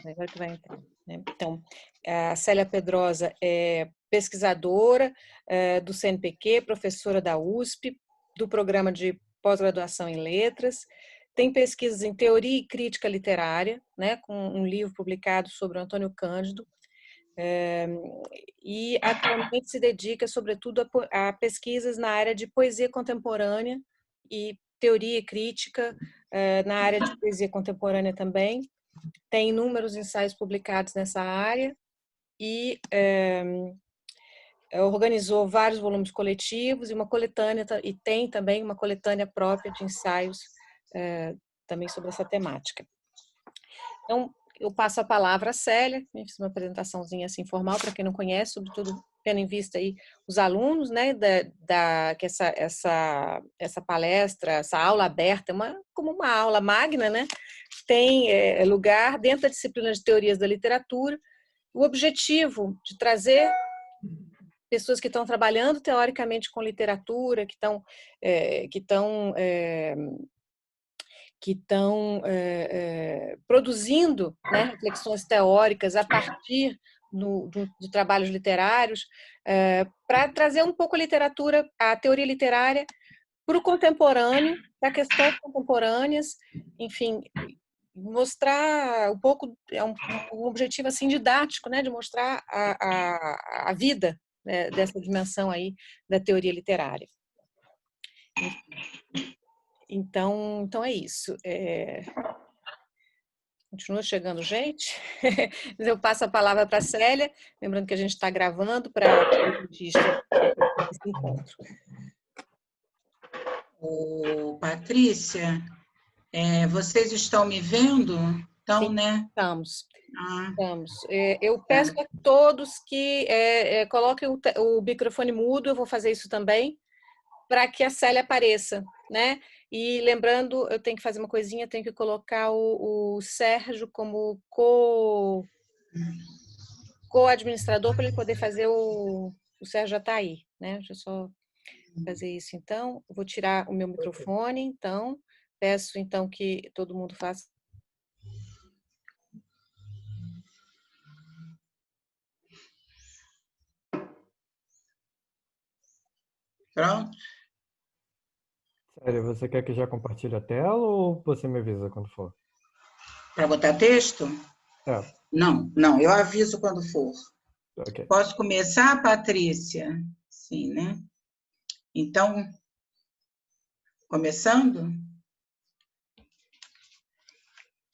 Agora que vai entrar, né? Então, a Célia Pedrosa é pesquisadora do CNPq, professora da USP, do programa de pós-graduação em letras, tem pesquisas em teoria e crítica literária, né, com um livro publicado sobre o Antônio Cândido, e atualmente se dedica, sobretudo, a pesquisas na área de poesia contemporânea e teoria e crítica na área de poesia contemporânea também. Tem inúmeros ensaios publicados nessa área e organizou vários volumes coletivos e uma coletânea, e tem também uma coletânea própria de ensaios também sobre essa temática. Então, eu passo a palavra à Célia, fiz uma apresentaçãozinha assim formal para quem não conhece, sobretudo tendo em vista aí os alunos, né, que essa palestra, essa aula aberta, como uma aula magna, né, tem lugar dentro da disciplina de teorias da literatura. O objetivo de trazer pessoas que estão trabalhando teoricamente com literatura, que estão produzindo, né, reflexões teóricas a partir de trabalhos literários, para trazer um pouco a literatura, a teoria literária, para o contemporâneo, para questões contemporâneas, enfim, mostrar um pouco, um objetivo assim didático, né, de mostrar a vida, né, dessa dimensão aí da teoria literária. Então é isso. Continua chegando gente. Eu passo a palavra para a Célia, lembrando que a gente está gravando para registro esse encontro. Patrícia, vocês estão me vendo? Então, Sim, né? estamos. Eu peço a todos que coloquem o microfone mudo, eu vou fazer isso também, para que a Célia apareça, né? E lembrando, eu tenho que fazer uma coisinha, tenho que colocar o Sérgio como co-administrador para ele poder fazer o Sérgio já está aí, né? Deixa eu só fazer isso então. Eu vou tirar o meu microfone, então. Peço então que todo mundo faça. Pronto. Sério, você quer que já compartilhe a tela ou você me avisa quando for? Para botar texto? Não, eu aviso quando for. Okay. Posso começar, Patrícia? Sim, né? Então, começando?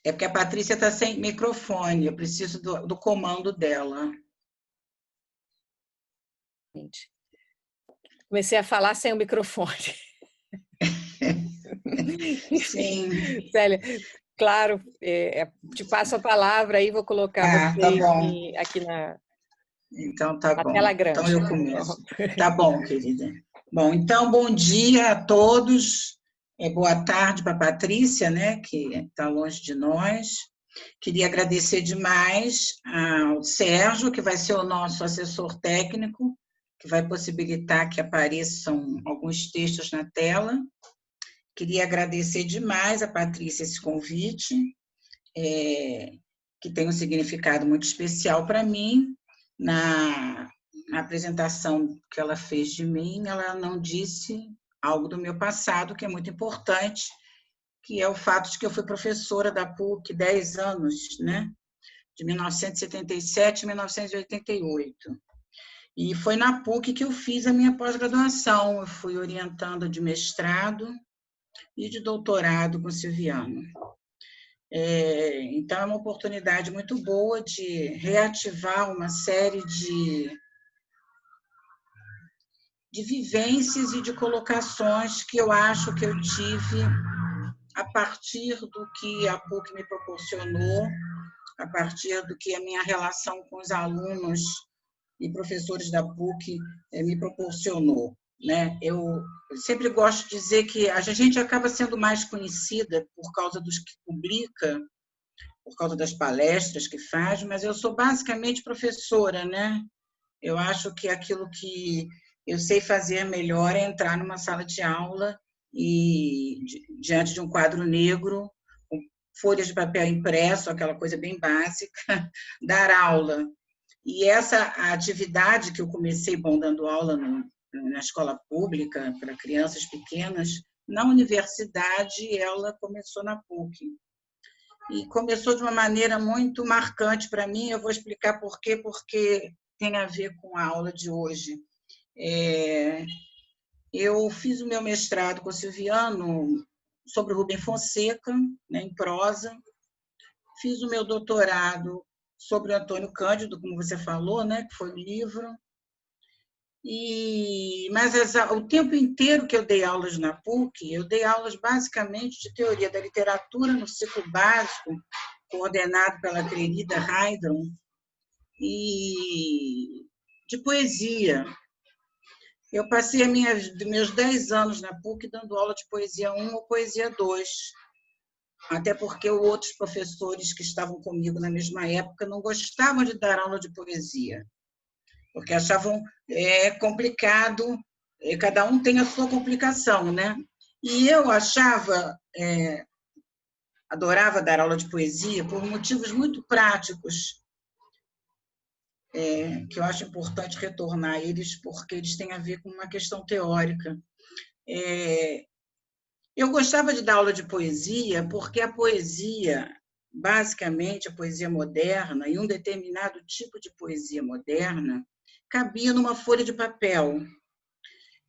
É porque a Patrícia está sem microfone, eu preciso do comando dela. Comecei a falar sem o microfone. Sim. Célia, claro, te passo a palavra aí, vou colocar vocês aqui na bom. tela grande. Então eu começo. Tá bom, querida. Bom, então, bom dia a todos. Boa tarde para a Patrícia, né, que está longe de nós. Queria agradecer demais ao Sérgio, que vai ser o nosso assessor técnico, que vai possibilitar que apareçam alguns textos na tela. Queria agradecer demais a Patrícia esse convite, que tem um significado muito especial para mim. Na apresentação que ela fez de mim, ela não disse algo do meu passado, que é muito importante, que é o fato de que eu fui professora da PUC 10 anos, né? De 1977 a 1988. E foi na PUC que eu fiz a minha pós-graduação. Eu fui orientanda de mestrado e de doutorado com Silviano. Então, é uma oportunidade muito boa de reativar uma série de vivências e de colocações que eu acho que eu tive a partir do que a PUC me proporcionou, a partir do que a minha relação com os alunos e professores da PUC me proporcionou, né? Eu sempre gosto de dizer que a gente acaba sendo mais conhecida por causa dos que publica, por causa das palestras que faz, mas eu sou basicamente professora, né? Eu acho que aquilo que eu sei fazer melhor é entrar numa sala de aula e, diante de um quadro negro, folhas de papel impresso, aquela coisa bem básica, dar aula. E essa atividade que eu comecei, bom, dando aula na escola pública para crianças pequenas, na universidade ela começou na PUC. E começou de uma maneira muito marcante para mim, eu vou explicar por quê, porque tem a ver com a aula de hoje. Eu fiz o meu mestrado com o Silviano sobre o Rubem Fonseca, né, em prosa. Fiz o meu doutorado sobre o Antônio Cândido, como você falou, né, que foi o livro. Mas o tempo inteiro que eu dei aulas na PUC, eu dei aulas basicamente de teoria da literatura no ciclo básico, coordenado pela querida Heidron, e de poesia. Eu passei meus 10 anos na PUC dando aula de poesia 1 ou poesia 2, até porque outros professores que estavam comigo na mesma época não gostavam de dar aula de poesia, porque achavam complicado, cada um tem a sua complicação, né? E eu adorava dar aula de poesia por motivos muito práticos, que eu acho importante retornar a eles, porque eles têm a ver com uma questão teórica. Eu gostava de dar aula de poesia porque a poesia, basicamente a poesia moderna, e um determinado tipo de poesia moderna, cabia numa folha de papel.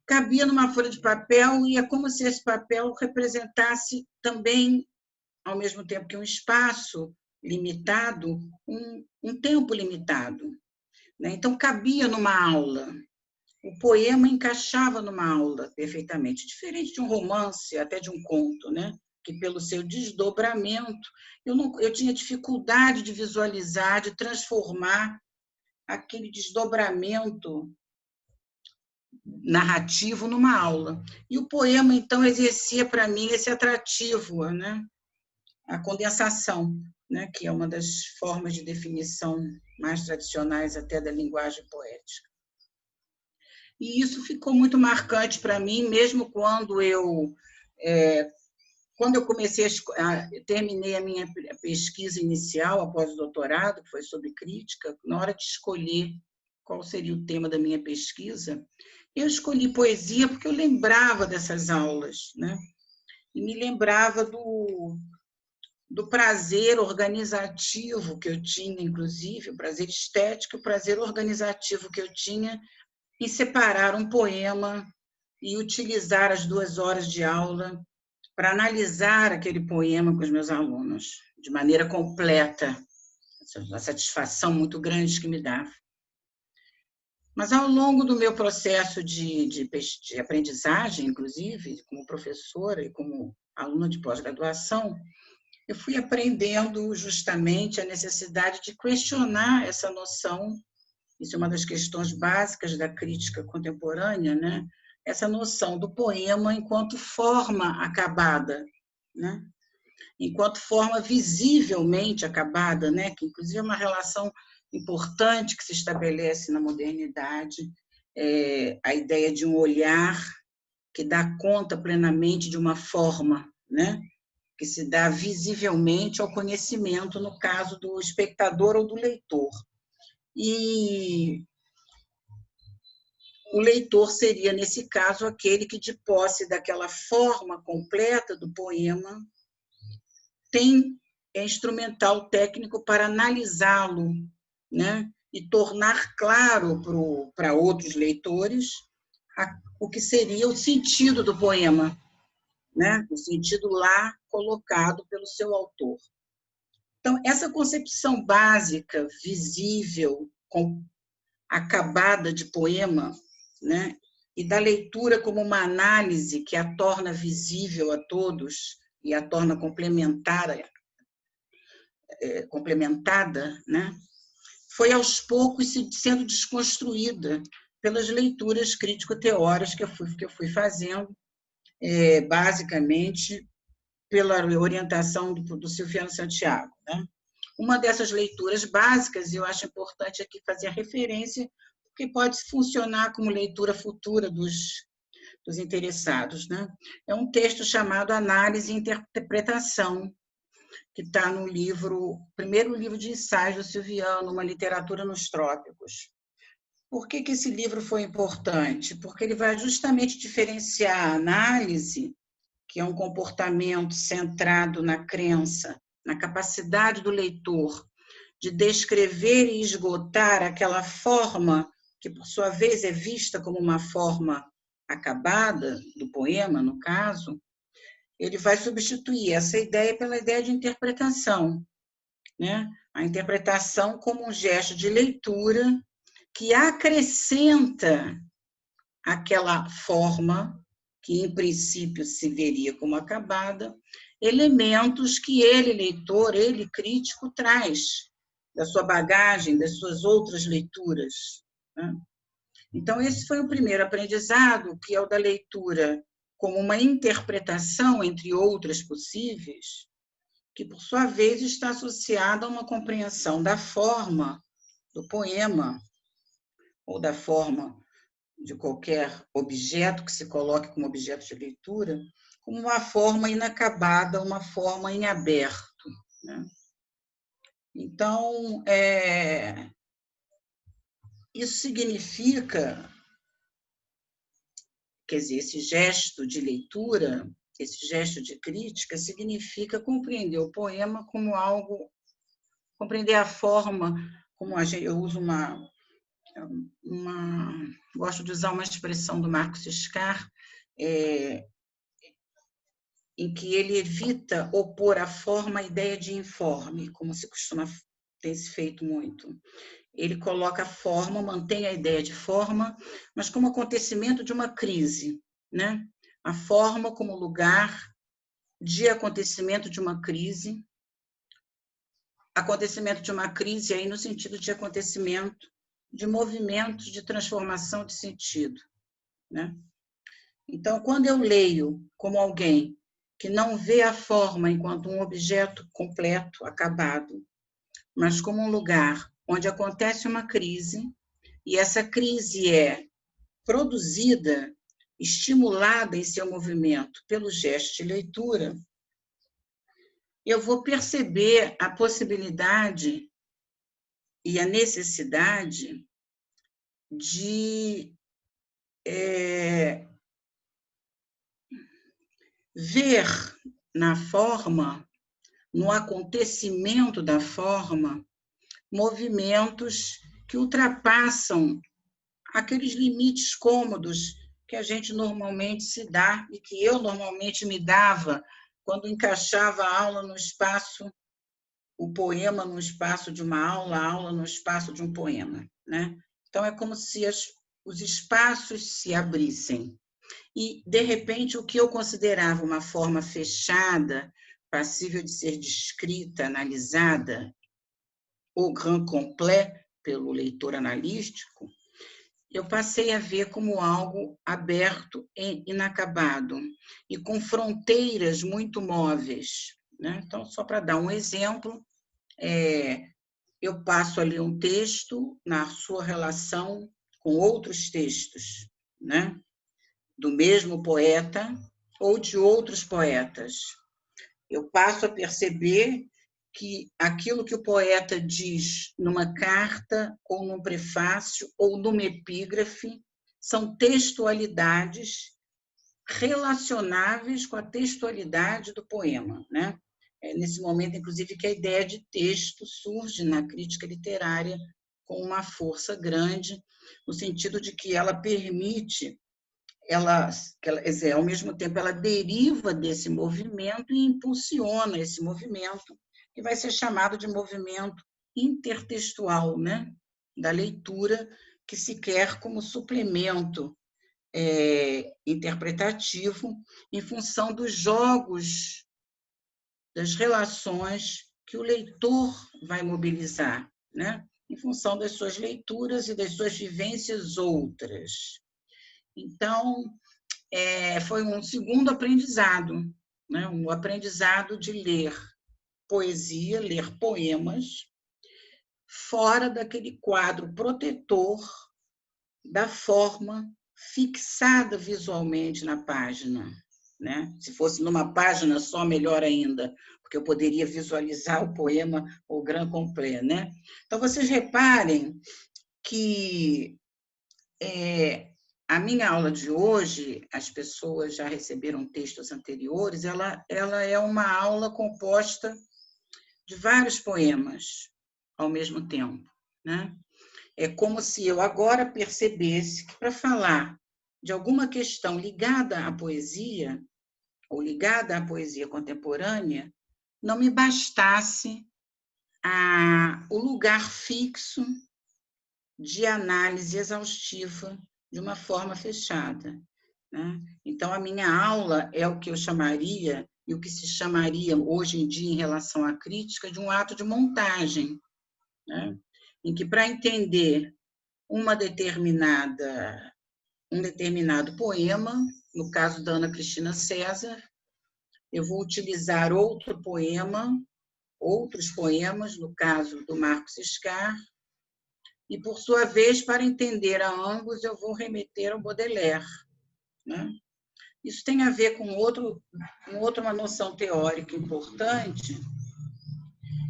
Cabia numa folha de papel e é como se esse papel representasse também, ao mesmo tempo que um espaço limitado, um tempo limitado. Então, cabia numa aula. O poema encaixava numa aula perfeitamente, diferente de um romance, até de um conto, né? Que pelo seu desdobramento, eu tinha dificuldade de visualizar, de transformar aquele desdobramento narrativo numa aula. E o poema, então, exercia para mim esse atrativo, né? A condensação, né? Que é uma das formas de definição mais tradicionais até da linguagem poética. E isso ficou muito marcante para mim, mesmo quando eu terminei a minha pesquisa inicial após o doutorado, que foi sobre crítica. Na hora de escolher qual seria o tema da minha pesquisa, eu escolhi poesia porque eu lembrava dessas aulas, né? E me lembrava do prazer organizativo que eu tinha, inclusive, o prazer estético, o prazer organizativo que eu tinha em separar um poema e utilizar as 2 horas de aula para analisar aquele poema com os meus alunos, de maneira completa, uma satisfação muito grande que me dava. Mas, ao longo do meu processo de aprendizagem, inclusive, como professora e como aluna de pós-graduação, eu fui aprendendo justamente a necessidade de questionar essa noção. Isso é uma das questões básicas da crítica contemporânea, né? Essa noção do poema enquanto forma acabada, né? Enquanto forma visivelmente acabada, né? Que inclusive é uma relação importante que se estabelece na modernidade, a ideia de um olhar que dá conta plenamente de uma forma, né? Que se dá visivelmente ao conhecimento, no caso do espectador ou do leitor. E o leitor seria, nesse caso, aquele que, de posse daquela forma completa do poema, tem instrumental técnico para analisá-lo, né? E tornar claro para outros leitores o que seria o sentido do poema, né? O sentido lá colocado pelo seu autor. Então, essa concepção básica, visível, acabada de poema, né? E da leitura como uma análise que a torna visível a todos e a torna complementada, né? Foi aos poucos sendo desconstruída pelas leituras crítico-teóricas que eu fui fazendo, basicamente pela orientação do Silviano Santiago, né? Uma dessas leituras básicas, e eu acho importante aqui fazer a referência, porque pode funcionar como leitura futura dos interessados, né? É um texto chamado Análise e Interpretação, que está no primeiro livro de ensaios do Silviano, Uma Literatura nos Trópicos. Por que esse livro foi importante? Porque ele vai justamente diferenciar a análise, que é um comportamento centrado na crença, na capacidade do leitor de descrever e esgotar aquela forma que, por sua vez, é vista como uma forma acabada, do poema, no caso. Ele vai substituir essa ideia pela ideia de interpretação, né? A interpretação como um gesto de leitura que acrescenta aquela forma que, em princípio, se veria como acabada, elementos que ele, leitor, ele, crítico, traz da sua bagagem, das suas outras leituras, né? Então, esse foi o primeiro aprendizado, que é o da leitura como uma interpretação, entre outras possíveis, que, por sua vez, está associada a uma compreensão da forma do poema, ou da forma de qualquer objeto que se coloque como objeto de leitura, como uma forma inacabada, uma forma em aberto, né? Então, isso significa, quer dizer, esse gesto de leitura, esse gesto de crítica, significa compreender o poema como algo, compreender a forma, como eu uso gosto de usar uma expressão do Marcos Scar, em que ele evita opor à forma a ideia de informe, como se costuma ter se feito muito. Ele coloca a forma, mantém a ideia de forma, mas como acontecimento de uma crise, né? A forma como lugar de acontecimento de uma crise aí no sentido de acontecimento, de movimentos de transformação de sentido, né? Então, quando eu leio como alguém que não vê a forma enquanto um objeto completo, acabado, mas como um lugar onde acontece uma crise, e essa crise é produzida, estimulada em seu movimento pelo gesto de leitura, eu vou perceber a possibilidade e a necessidade de ver na forma, no acontecimento da forma, movimentos que ultrapassam aqueles limites cômodos que a gente normalmente se dá e que eu normalmente me dava quando encaixava a aula no espaço, o poema no espaço de uma aula, a aula no espaço de um poema, né? Então, é como se os espaços se abrissem. E, de repente, o que eu considerava uma forma fechada, passível de ser descrita, analisada, ou grand complet, pelo leitor analítico, eu passei a ver como algo aberto e inacabado, e com fronteiras muito móveis, né? Então, só para dar um exemplo, eu passo ali um texto na sua relação com outros textos, né? Do mesmo poeta ou de outros poetas. Eu passo a perceber que aquilo que o poeta diz numa carta, ou num prefácio, ou numa epígrafe, são textualidades relacionáveis com a textualidade do poema, né? É nesse momento, inclusive, que a ideia de texto surge na crítica literária com uma força grande, no sentido de que ela permite, ao mesmo tempo, ela deriva desse movimento e impulsiona esse movimento, que vai ser chamado de movimento intertextual, né? Da leitura, que se quer como suplemento interpretativo em função dos jogos, das relações que o leitor vai mobilizar, né? Em função das suas leituras e das suas vivências outras. Então, foi um segundo aprendizado, né? Um aprendizado de ler poesia, ler poemas, fora daquele quadro protetor da forma fixada visualmente na página, né? Se fosse numa página só, melhor ainda, porque eu poderia visualizar o poema au grand complet, né? Então, vocês reparem que a minha aula de hoje, as pessoas já receberam textos anteriores, ela é uma aula composta de vários poemas ao mesmo tempo, né? É como se eu agora percebesse que, para falar de alguma questão ligada à poesia, ou ligada à poesia contemporânea, não me bastasse o lugar fixo de análise exaustiva de uma forma fechada, né? Então, a minha aula é o que eu chamaria, e o que se chamaria hoje em dia em relação à crítica, de um ato de montagem, né? Em que, para entender um determinado poema, no caso da Ana Cristina César, eu vou utilizar outros poemas, no caso do Marcos Scar, e, por sua vez, para entender a ambos, eu vou remeter ao Baudelaire, né? Isso tem a ver com uma noção teórica importante,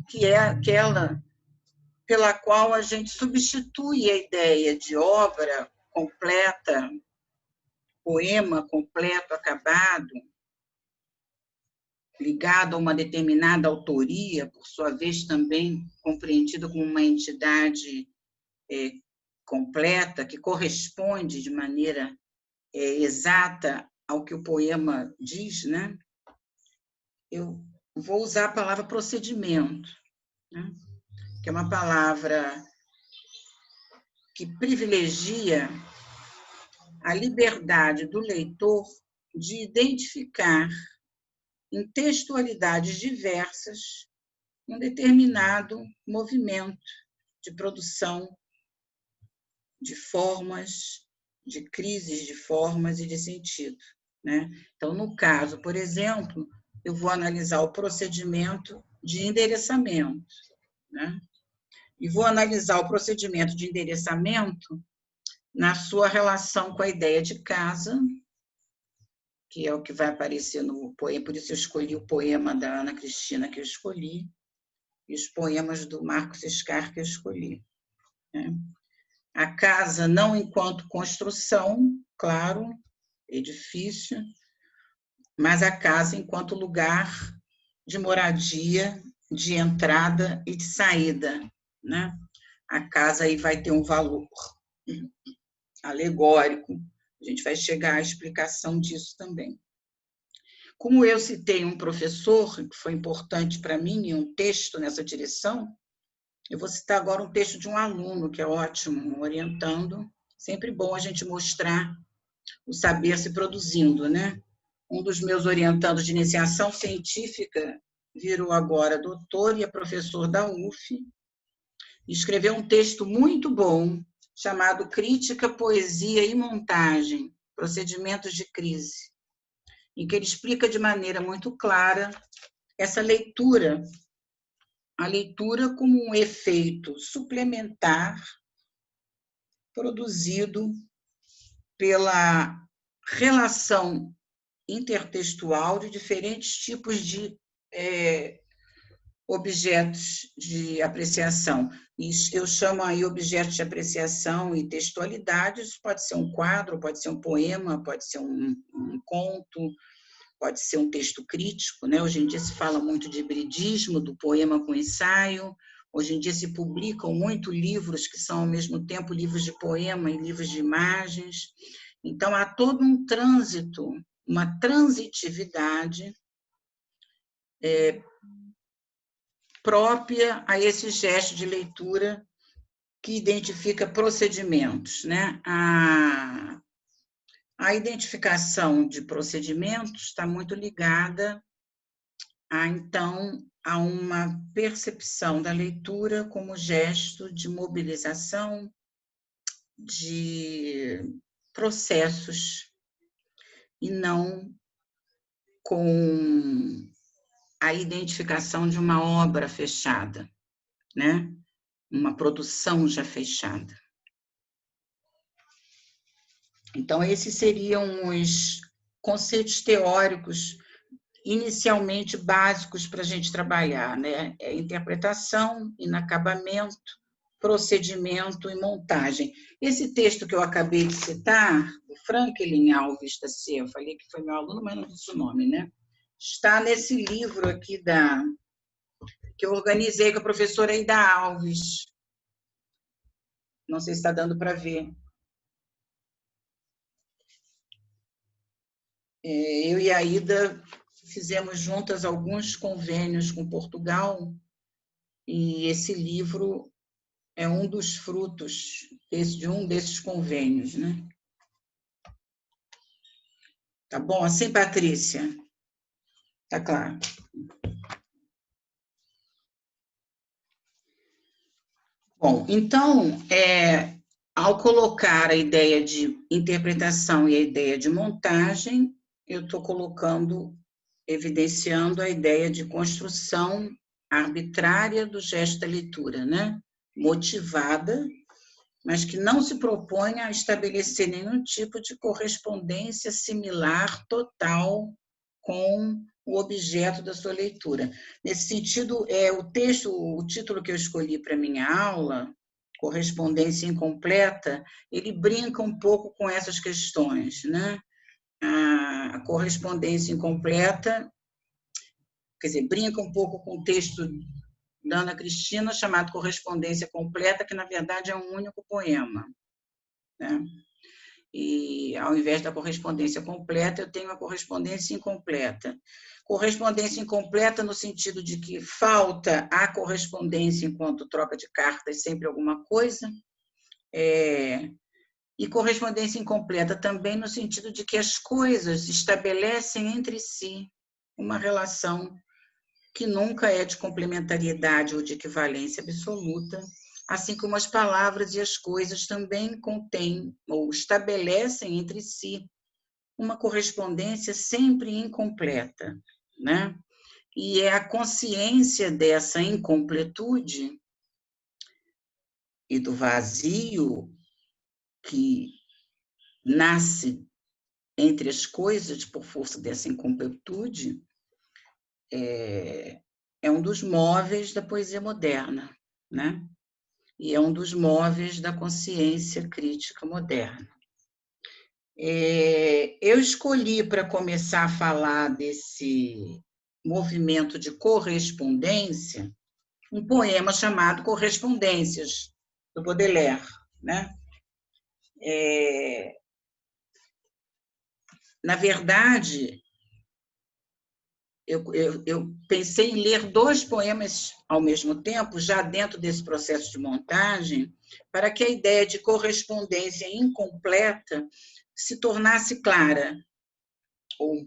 que é aquela pela qual a gente substitui a ideia de obra completa, poema completo, acabado, ligado a uma determinada autoria, por sua vez também compreendida como uma entidade completa, que corresponde de maneira exata ao que o poema diz, né? Eu vou usar a palavra procedimento, né? Que é uma palavra que privilegia a liberdade do leitor de identificar em textualidades diversas um determinado movimento de produção de formas, de crises de formas e de sentido, né? Então, no caso, por exemplo, eu vou analisar o procedimento de endereçamento, né? E vou analisar o procedimento de endereçamento na sua relação com a ideia de casa, que é o que vai aparecer no poema, por isso eu escolhi o poema da Ana Cristina que eu escolhi, e os poemas do Marcos Scar que eu escolhi, né? A casa não enquanto construção, claro, edifício, mas a casa enquanto lugar de moradia, de entrada e de saída, né? A casa aí vai ter um valor alegórico, a gente vai chegar à explicação disso também. Como eu citei um professor, que foi importante para mim, um texto nessa direção, eu vou citar agora um texto de um aluno, que é ótimo, orientando. Sempre bom a gente mostrar o saber se produzindo, né? Um dos meus orientandos de iniciação científica virou agora doutor e é professor da UF, e escreveu um texto muito bom, chamado Crítica, Poesia e Montagem, Procedimentos de Crise, em que ele explica de maneira muito clara essa leitura, a leitura como um efeito suplementar produzido pela relação intertextual de diferentes tipos de objetos de apreciação. Isso eu chamo aí objetos de apreciação e textualidades, pode ser um quadro, pode ser um poema, pode ser um conto, pode ser um texto crítico, né? Hoje em dia se fala muito de hibridismo, do poema com ensaio. Hoje em dia se publicam muito livros que são, ao mesmo tempo, livros de poema e livros de imagens. Então, há todo um trânsito, uma transitividade própria a esse gesto de leitura que identifica procedimentos, né? A identificação de procedimentos está muito ligada então, a uma percepção da leitura como gesto de mobilização de processos e não com a identificação de uma obra fechada, né? Uma produção já fechada. Então, esses seriam os conceitos teóricos inicialmente básicos para a gente trabalhar, né? É interpretação, inacabamento, procedimento e montagem. Esse texto que eu acabei de citar, do Franklin Alves da Silva, eu falei que foi meu aluno, mas não disse o nome, né? Está nesse livro aqui que eu organizei com a professora Ida Alves. Não sei se está dando para ver. Eu e a Ida fizemos juntas alguns convênios com Portugal, e esse livro é um dos frutos de um desses convênios, né? Tá bom? Assim, Patrícia? Tá claro. Bom, então, ao colocar a ideia de interpretação e a ideia de montagem, eu estou evidenciando a ideia de construção arbitrária do gesto da leitura, né? Motivada, mas que não se propõe a estabelecer nenhum tipo de correspondência similar total com o objeto da sua leitura. Nesse sentido, o título que eu escolhi para minha aula, Correspondência Incompleta, ele brinca um pouco com essas questões, né? A correspondência incompleta, quer dizer, brinca um pouco com o texto da Ana Cristina, chamado Correspondência Completa, que, na verdade, é um único poema, né? E, ao invés da correspondência completa, eu tenho a correspondência incompleta. Correspondência incompleta no sentido de que falta a correspondência enquanto troca de cartas, sempre alguma coisa, e correspondência incompleta também no sentido de que as coisas estabelecem entre si uma relação que nunca é de complementariedade ou de equivalência absoluta, assim como as palavras e as coisas também contêm ou estabelecem entre si uma correspondência sempre incompleta, né? E é a consciência dessa incompletude e do vazio que nasce entre as coisas por força dessa incompletude é um dos móveis da poesia moderna, né? E é um dos móveis da consciência crítica moderna. Eu escolhi, para começar a falar desse movimento de correspondência, um poema chamado Correspondências, do Baudelaire, né? Na verdade, eu pensei em ler 2 poemas ao mesmo tempo, já dentro desse processo de montagem, para que a ideia de correspondência incompleta se tornasse clara, ou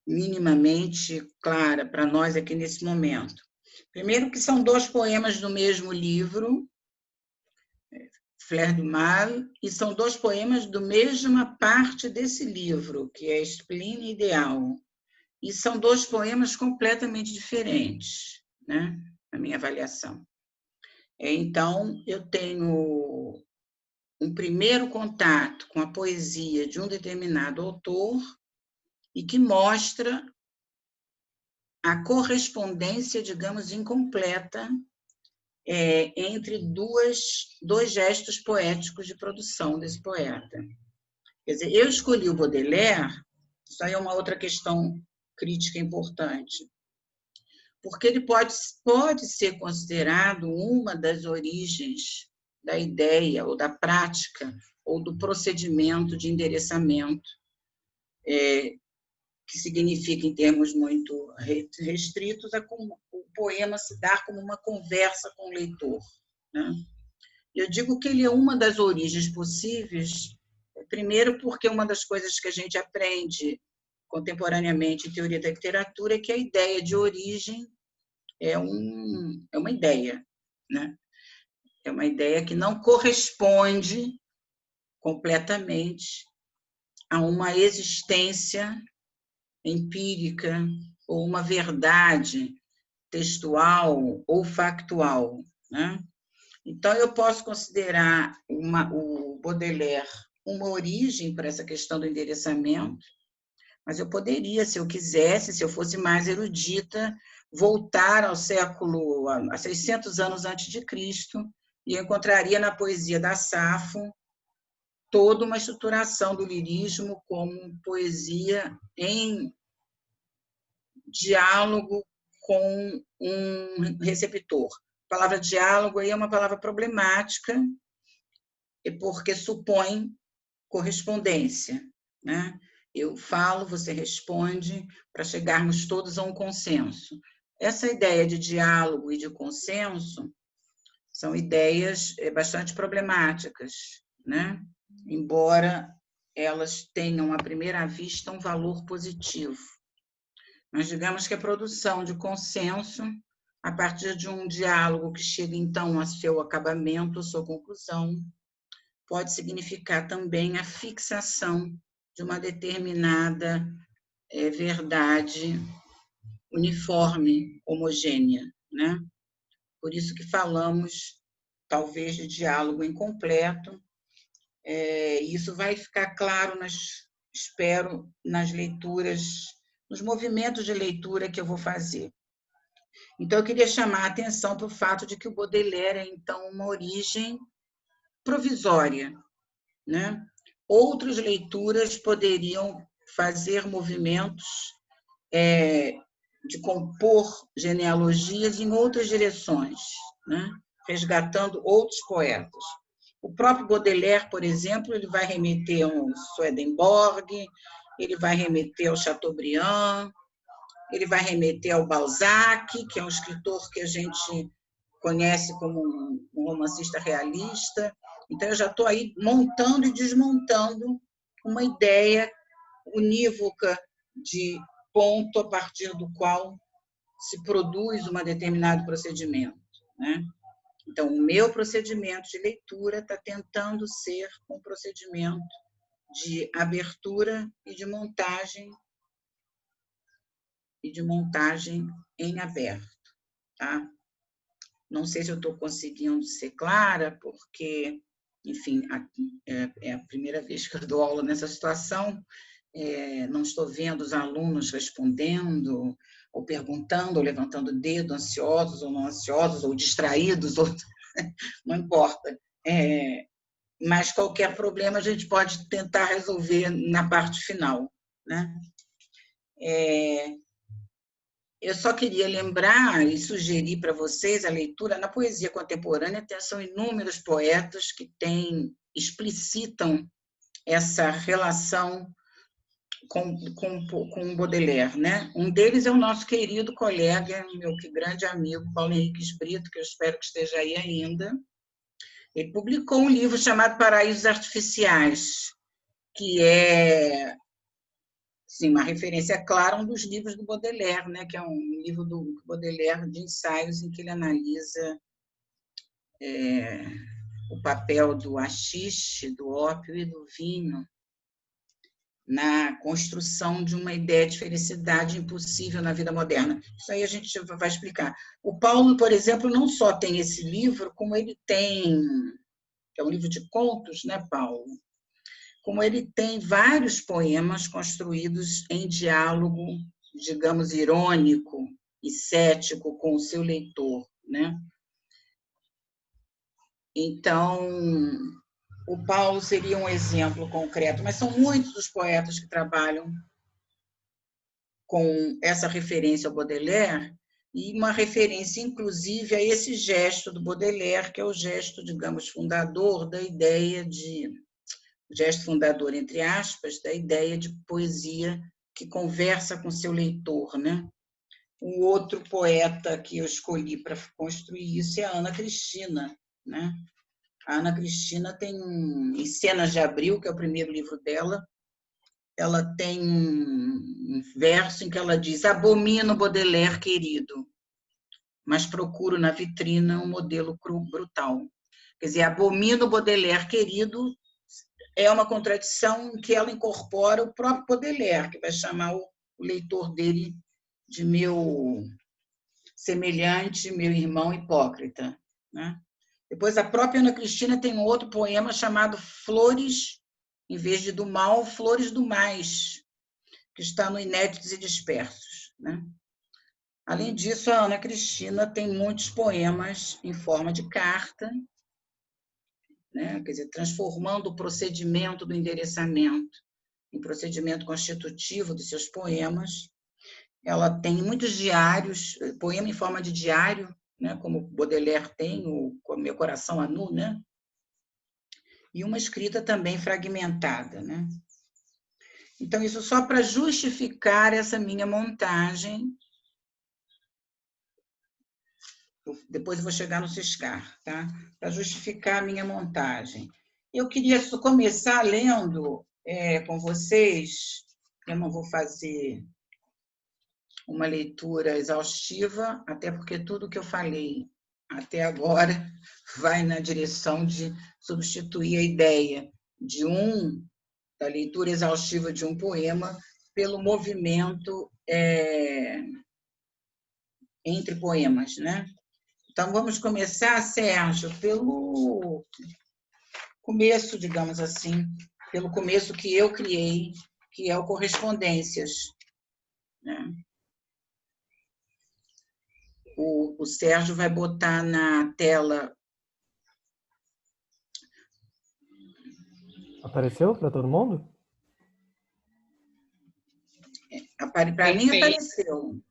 minimamente clara para nós aqui nesse momento. Primeiro que são 2 poemas do mesmo livro, Fleur du Mal, e são 2 poemas da mesma parte desse livro, que é Spleen Ideal. E são 2 poemas completamente diferentes, né? Na minha avaliação. Então, eu tenho um primeiro contato com a poesia de um determinado autor e que mostra a correspondência, digamos, incompleta entre dois gestos poéticos de produção desse poeta. Quer dizer, eu escolhi o Baudelaire, isso aí é uma outra questão crítica importante, porque ele pode ser considerado uma das origens da ideia, ou da prática, ou do procedimento de endereçamento, que significa, em termos muito restritos, o poema se dar como uma conversa com o leitor, né? Eu digo que ele é uma das origens possíveis, primeiro porque uma das coisas que a gente aprende contemporaneamente em teoria da literatura é que a ideia de origem é uma ideia, né? É uma ideia que não corresponde completamente a uma existência empírica ou uma verdade textual ou factual, né? Então, eu posso considerar o Baudelaire uma origem para essa questão do endereçamento, Mas eu poderia, se eu quisesse, se eu fosse mais erudita, voltar ao século, a 600 anos antes de Cristo, e eu encontraria na poesia da Safo toda uma estruturação do lirismo como poesia em diálogo com um receptor. A palavra diálogo aí é uma palavra problemática, porque supõe correspondência, né? Eu falo, você responde, para chegarmos todos a um consenso. Essa ideia de diálogo e de consenso são ideias bastante problemáticas, né? Embora elas tenham, à primeira vista, um valor positivo. Mas digamos que a produção de consenso, a partir de um diálogo que chega, então, a seu acabamento, a sua conclusão, pode significar também a fixação de uma determinada verdade uniforme, homogênea, né? Por isso que falamos, talvez, de diálogo incompleto. Isso vai ficar claro, espero, nas leituras, nos movimentos de leitura que eu vou fazer. Então, eu queria chamar a atenção para o fato de que o Baudelaire é, então, uma origem provisória, né? Outras leituras poderiam fazer movimentos de compor genealogias em outras direções, né? Resgatando outros poetas. O próprio Baudelaire, por exemplo, ele vai remeter ao Swedenborg, ele vai remeter ao Chateaubriand, ele vai remeter ao Balzac, que é um escritor que a gente conhece como um romancista realista. Então, eu já estou aí montando e desmontando uma ideia unívoca de ponto a partir do qual se produz um determinado procedimento, né? Então, o meu procedimento de leitura está tentando ser um procedimento de abertura e de montagem em aberto, tá? Não sei se eu estou conseguindo ser clara, porque, enfim, é a primeira vez que eu dou aula nessa situação, não estou vendo os alunos respondendo, ou perguntando, ou levantando o dedo, ansiosos ou não ansiosos, ou distraídos, ou... não importa. Mas qualquer problema a gente pode tentar resolver na parte final, né? Eu só queria lembrar e sugerir para vocês a leitura. Na poesia contemporânea são inúmeros poetas que explicitam essa relação com Baudelaire, né? Um deles é o nosso querido colega, meu grande amigo, Paulo Henrique Brito, que eu espero que esteja aí ainda. Ele publicou um livro chamado Paraísos Artificiais, que é, sim, uma referência clara a um dos livros do Baudelaire, né? Que é um livro do Baudelaire de ensaios em que ele analisa o papel do haxixe, do ópio e do vinho na construção de uma ideia de felicidade impossível na vida moderna. Isso aí a gente vai explicar. O Paulo, por exemplo, não só tem esse livro, como ele tem, que é um livro de contos, né, Paulo? Como ele tem vários poemas construídos em diálogo, digamos, irônico e cético com o seu leitor, né? Então, o Paulo seria um exemplo concreto, mas são muitos os poetas que trabalham com essa referência ao Baudelaire e uma referência, inclusive, a esse gesto do Baudelaire, que é o gesto, digamos, fundador da ideia de... gesto fundador, entre aspas, da ideia de poesia que conversa com seu leitor, né? O outro poeta que eu escolhi para construir isso é a Ana Cristina, né? A Ana Cristina tem, em Cenas de Abril, que é o primeiro livro dela, ela tem um verso em que ela diz: abomino Baudelaire querido, mas procuro na vitrina um modelo brutal. Quer dizer, abomino Baudelaire querido é uma contradição em que ela incorpora o próprio Baudelaire, que vai chamar o leitor dele de meu semelhante, meu irmão hipócrita, né? Depois, a própria Ana Cristina tem um outro poema chamado Flores, em vez de do mal, Flores do Mais, que está no Inéditos e Dispersos, né? Além disso, a Ana Cristina tem muitos poemas em forma de carta, né? Quer dizer, transformando o procedimento do endereçamento em procedimento constitutivo dos seus poemas. Ela tem muitos diários, poema em forma de diário, né? Como Baudelaire tem, o Meu Coração à Nu, né? E uma escrita também fragmentada, né? Então, isso só para justificar essa minha montagem. Depois eu vou chegar no Ciscar, tá? Para justificar a minha montagem. Eu queria começar lendo com vocês, eu não vou fazer uma leitura exaustiva, até porque tudo que eu falei até agora vai na direção de substituir a ideia da leitura exaustiva de um poema pelo movimento entre poemas, né? Então, vamos começar, Sérgio, pelo começo, digamos assim, pelo começo que eu criei, que é o Correspondências, né? O Sérgio vai botar na tela. Apareceu para todo mundo? Para mim apareceu.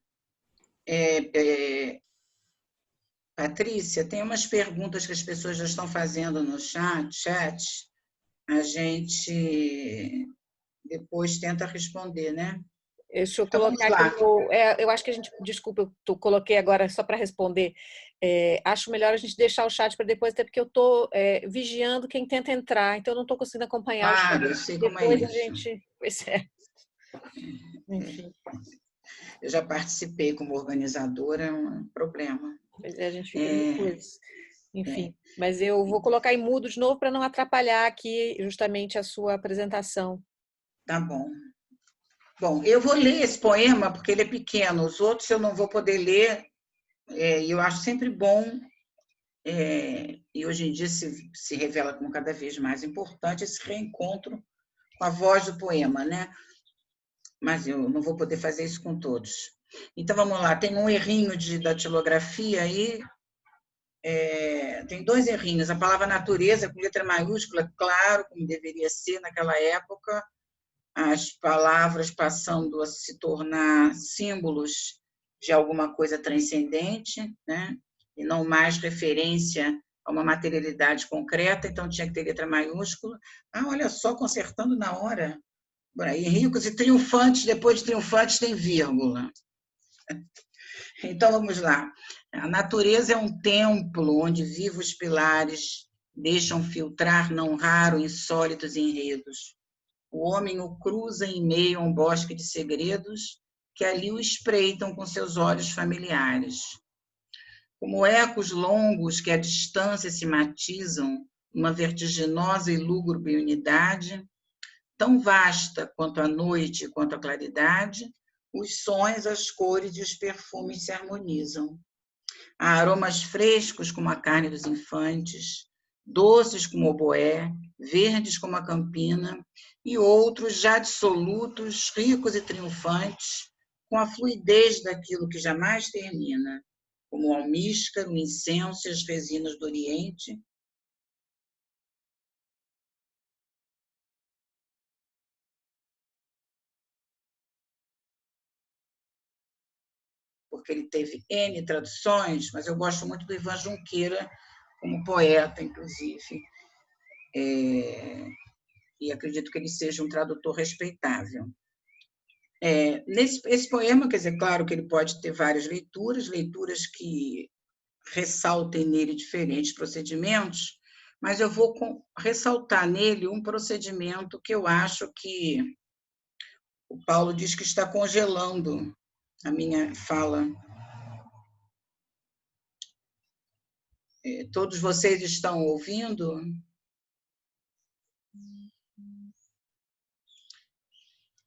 Patrícia, tem umas perguntas que as pessoas já estão fazendo no chat. A gente depois tenta responder, né? Deixa eu Então, colocar vamos lá. aqui. Eu acho que a gente. Desculpa, eu coloquei agora só para responder. Acho melhor a gente deixar o chat para depois, até porque eu estou vigiando quem tenta entrar, então eu não estou conseguindo acompanhar o chat. Claro, eu sei como é Depois a isso. gente. Pois é. Enfim. Eu já participei como organizadora, é um problema. Pois é, a gente fica mil coisas. Enfim, mas eu vou colocar em mudo de novo para não atrapalhar aqui justamente a sua apresentação. Tá bom. Bom, eu vou ler esse poema porque ele é pequeno. Os outros eu não vou poder ler. E eu acho sempre bom, e hoje em dia se revela como cada vez mais importante esse reencontro com a voz do poema, né? Mas eu não vou poder fazer isso com todos. Então, vamos lá. Tem um errinho de datilografia aí. Tem 2 errinhos. A palavra natureza, com letra maiúscula, claro, como deveria ser naquela época, as palavras passando a se tornar símbolos de alguma coisa transcendente, né? E não mais referência a uma materialidade concreta, então tinha que ter letra maiúscula. Olha só, consertando na hora. E ricos e triunfantes, depois de triunfantes tem vírgula. Então, vamos lá. A natureza é um templo onde vivos pilares deixam filtrar não raro insólitos enredos. O homem o cruza em meio a um bosque de segredos que ali o espreitam com seus olhos familiares. Como ecos longos que à distância se matizam numa vertiginosa e lúgubre unidade, tão vasta quanto a noite e quanto a claridade, os sons, as cores e os perfumes se harmonizam. Há aromas frescos como a carne dos infantes, doces como o oboé, verdes como a campina, e outros já dissolutos, ricos e triunfantes, com a fluidez daquilo que jamais termina, como o almíscar, o incenso e as resinas do Oriente, porque ele teve N traduções, mas eu gosto muito do Ivan Junqueira como poeta, inclusive, e acredito que ele seja um tradutor respeitável. Esse poema, quer dizer, claro que ele pode ter várias leituras que ressaltem nele diferentes procedimentos, mas eu vou ressaltar nele um procedimento que eu acho que o Paulo diz que está congelando a minha fala. Todos vocês estão ouvindo?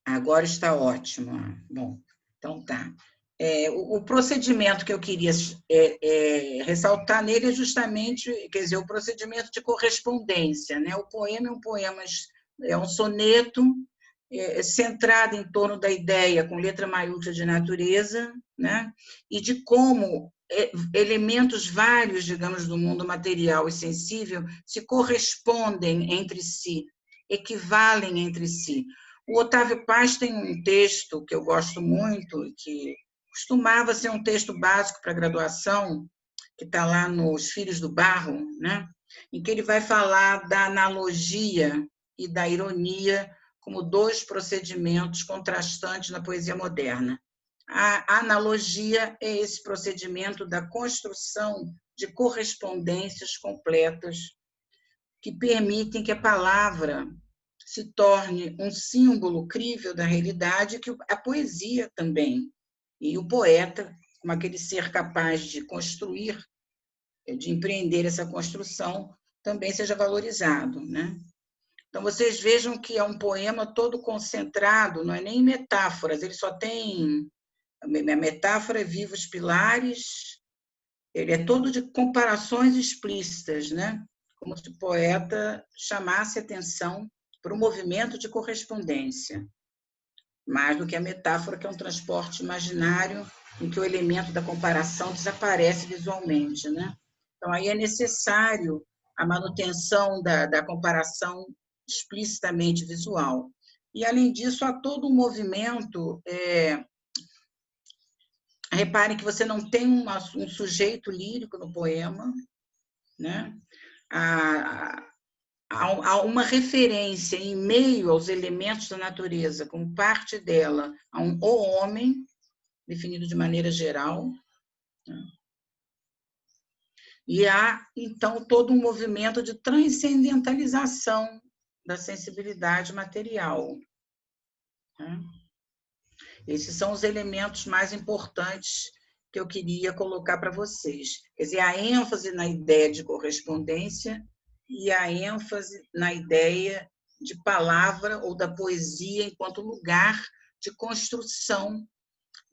Agora está ótimo. Bom, então tá. O procedimento que eu queria ressaltar nele é justamente, quer dizer, o procedimento de correspondência, né? O poema é um soneto centrada em torno da ideia com letra maiúscula de natureza, né? E de como elementos vários, digamos, do mundo material e sensível se correspondem entre si, equivalem entre si. O Otávio Paz tem um texto que eu gosto muito, que costumava ser um texto básico para graduação, que está lá nos Filhos do Barro, né? Em que ele vai falar da analogia e da ironia como dois procedimentos contrastantes na poesia moderna. A analogia é esse procedimento da construção de correspondências completas que permitem que a palavra se torne um símbolo crível da realidade, que a poesia também, e o poeta, como aquele ser capaz de construir, de empreender essa construção, também seja valorizado, né? Então, vocês vejam que é um poema todo concentrado, não é nem metáforas, ele só tem... A metáfora é vivos pilares, ele é todo de comparações explícitas, né? Como se o poeta chamasse atenção para o movimento de correspondência, mais do que a metáfora, que é um transporte imaginário em que o elemento da comparação desaparece visualmente, né? Então, aí é necessário a manutenção da comparação explicitamente visual. E, além disso, há todo um movimento... Reparem que você não tem um sujeito lírico no poema, né? Há uma referência em meio aos elementos da natureza, como parte dela, a o homem, definido de maneira geral, né? E há, então, todo um movimento de transcendentalização da sensibilidade material, né? Esses são os elementos mais importantes que eu queria colocar para vocês. Quer dizer, a ênfase na ideia de correspondência e a ênfase na ideia de palavra ou da poesia enquanto lugar de construção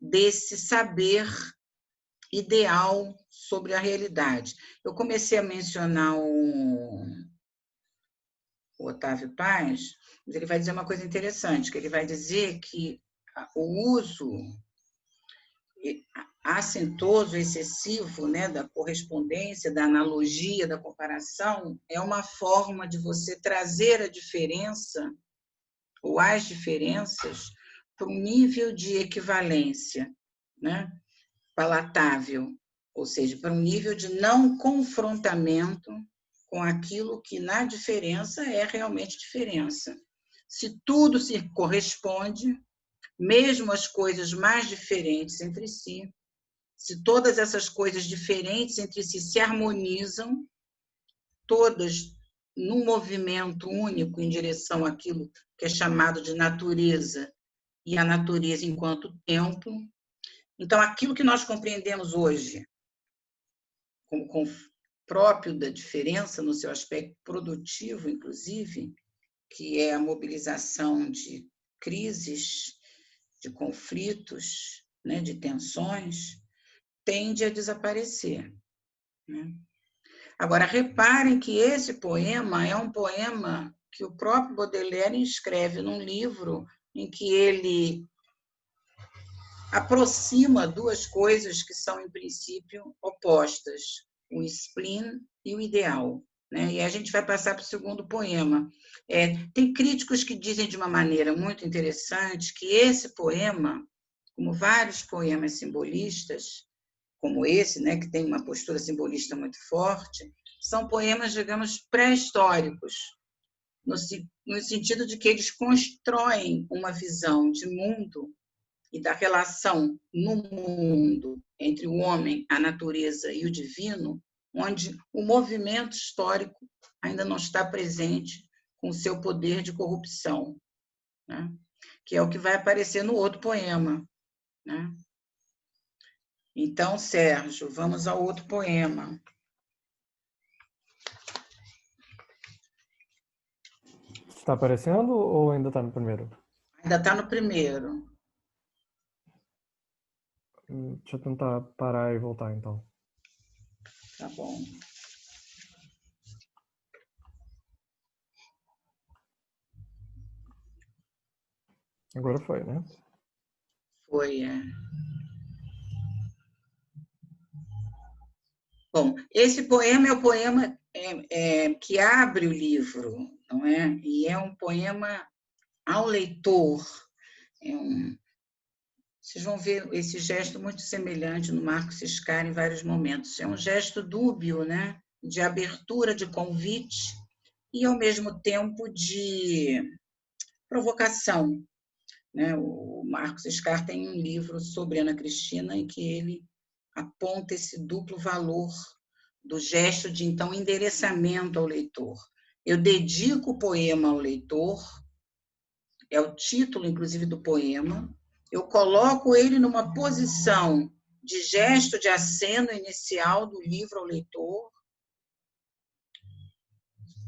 desse saber ideal sobre a realidade. Eu comecei a mencionar o Otávio Paz, mas ele vai dizer uma coisa interessante, que ele vai dizer que o uso assintoso, excessivo, né, da correspondência, da analogia, da comparação, é uma forma de você trazer a diferença ou as diferenças para um nível de equivalência, né, palatável, ou seja, para um nível de não confrontamento com aquilo que na diferença é realmente diferença. Se tudo se corresponde, mesmo as coisas mais diferentes entre si, se todas essas coisas diferentes entre si se harmonizam, todas num movimento único em direção àquilo que é chamado de natureza, e a natureza enquanto tempo, então aquilo que nós compreendemos hoje como próprio da diferença, no seu aspecto produtivo, inclusive, que é a mobilização de crises, de conflitos, né, de tensões, tende a desaparecer, né? Agora, reparem que esse poema é um poema que o próprio Baudelaire escreve num livro em que ele aproxima duas coisas que são, em princípio, opostas, o spleen e o ideal, né? E a gente vai passar para o segundo poema. Tem críticos que dizem de uma maneira muito interessante que esse poema, como vários poemas simbolistas, como esse, né, que tem uma postura simbolista muito forte, são poemas, digamos, pré-históricos, no sentido de que eles constroem uma visão de mundo e da relação no mundo entre o homem, a natureza e o divino, onde o movimento histórico ainda não está presente com o seu poder de corrupção, né? Que é o que vai aparecer no outro poema, né? Então, Sérgio, vamos ao outro poema. Está aparecendo ou ainda está no primeiro? Ainda está no primeiro. Deixa eu tentar parar e voltar, então. Tá bom. Agora foi, né? Foi, Bom, esse poema é o poema que abre o livro, não é? E é um poema ao leitor. Vocês vão ver esse gesto muito semelhante no Marco Ciscar em vários momentos. É um gesto dúbio, né? De abertura, de convite e, ao mesmo tempo, de provocação. Né? O Marco Ciscar tem um livro sobre Ana Cristina em que ele aponta esse duplo valor do gesto de, então, endereçamento ao leitor. Eu dedico o poema ao leitor, é o título, inclusive, do poema, eu coloco ele numa posição de gesto de aceno inicial do livro ao leitor,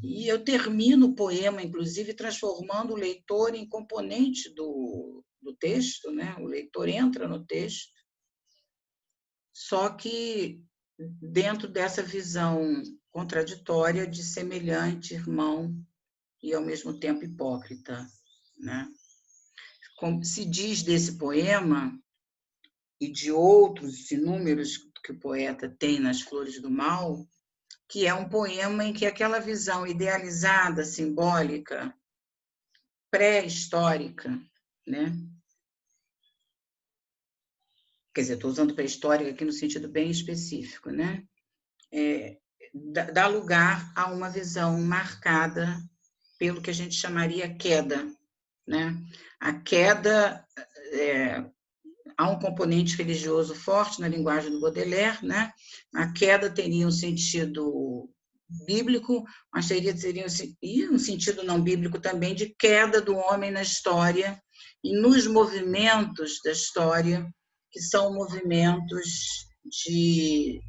e eu termino o poema, inclusive, transformando o leitor em componente do texto, né? O leitor entra no texto, só que dentro dessa visão contraditória de semelhante irmão e, ao mesmo tempo, hipócrita, né? Como se diz desse poema e de outros inúmeros que o poeta tem nas Flores do Mal, que é um poema em que aquela visão idealizada, simbólica, pré-histórica, né? Quer dizer, estou usando pré-histórica aqui no sentido bem específico, né? Dá lugar a uma visão marcada pelo que a gente chamaria queda, né? A queda, há um componente religioso forte na linguagem do Baudelaire, né? A queda teria um sentido bíblico, mas teria um sentido não bíblico também de queda do homem na história e nos movimentos da história, que são movimentos de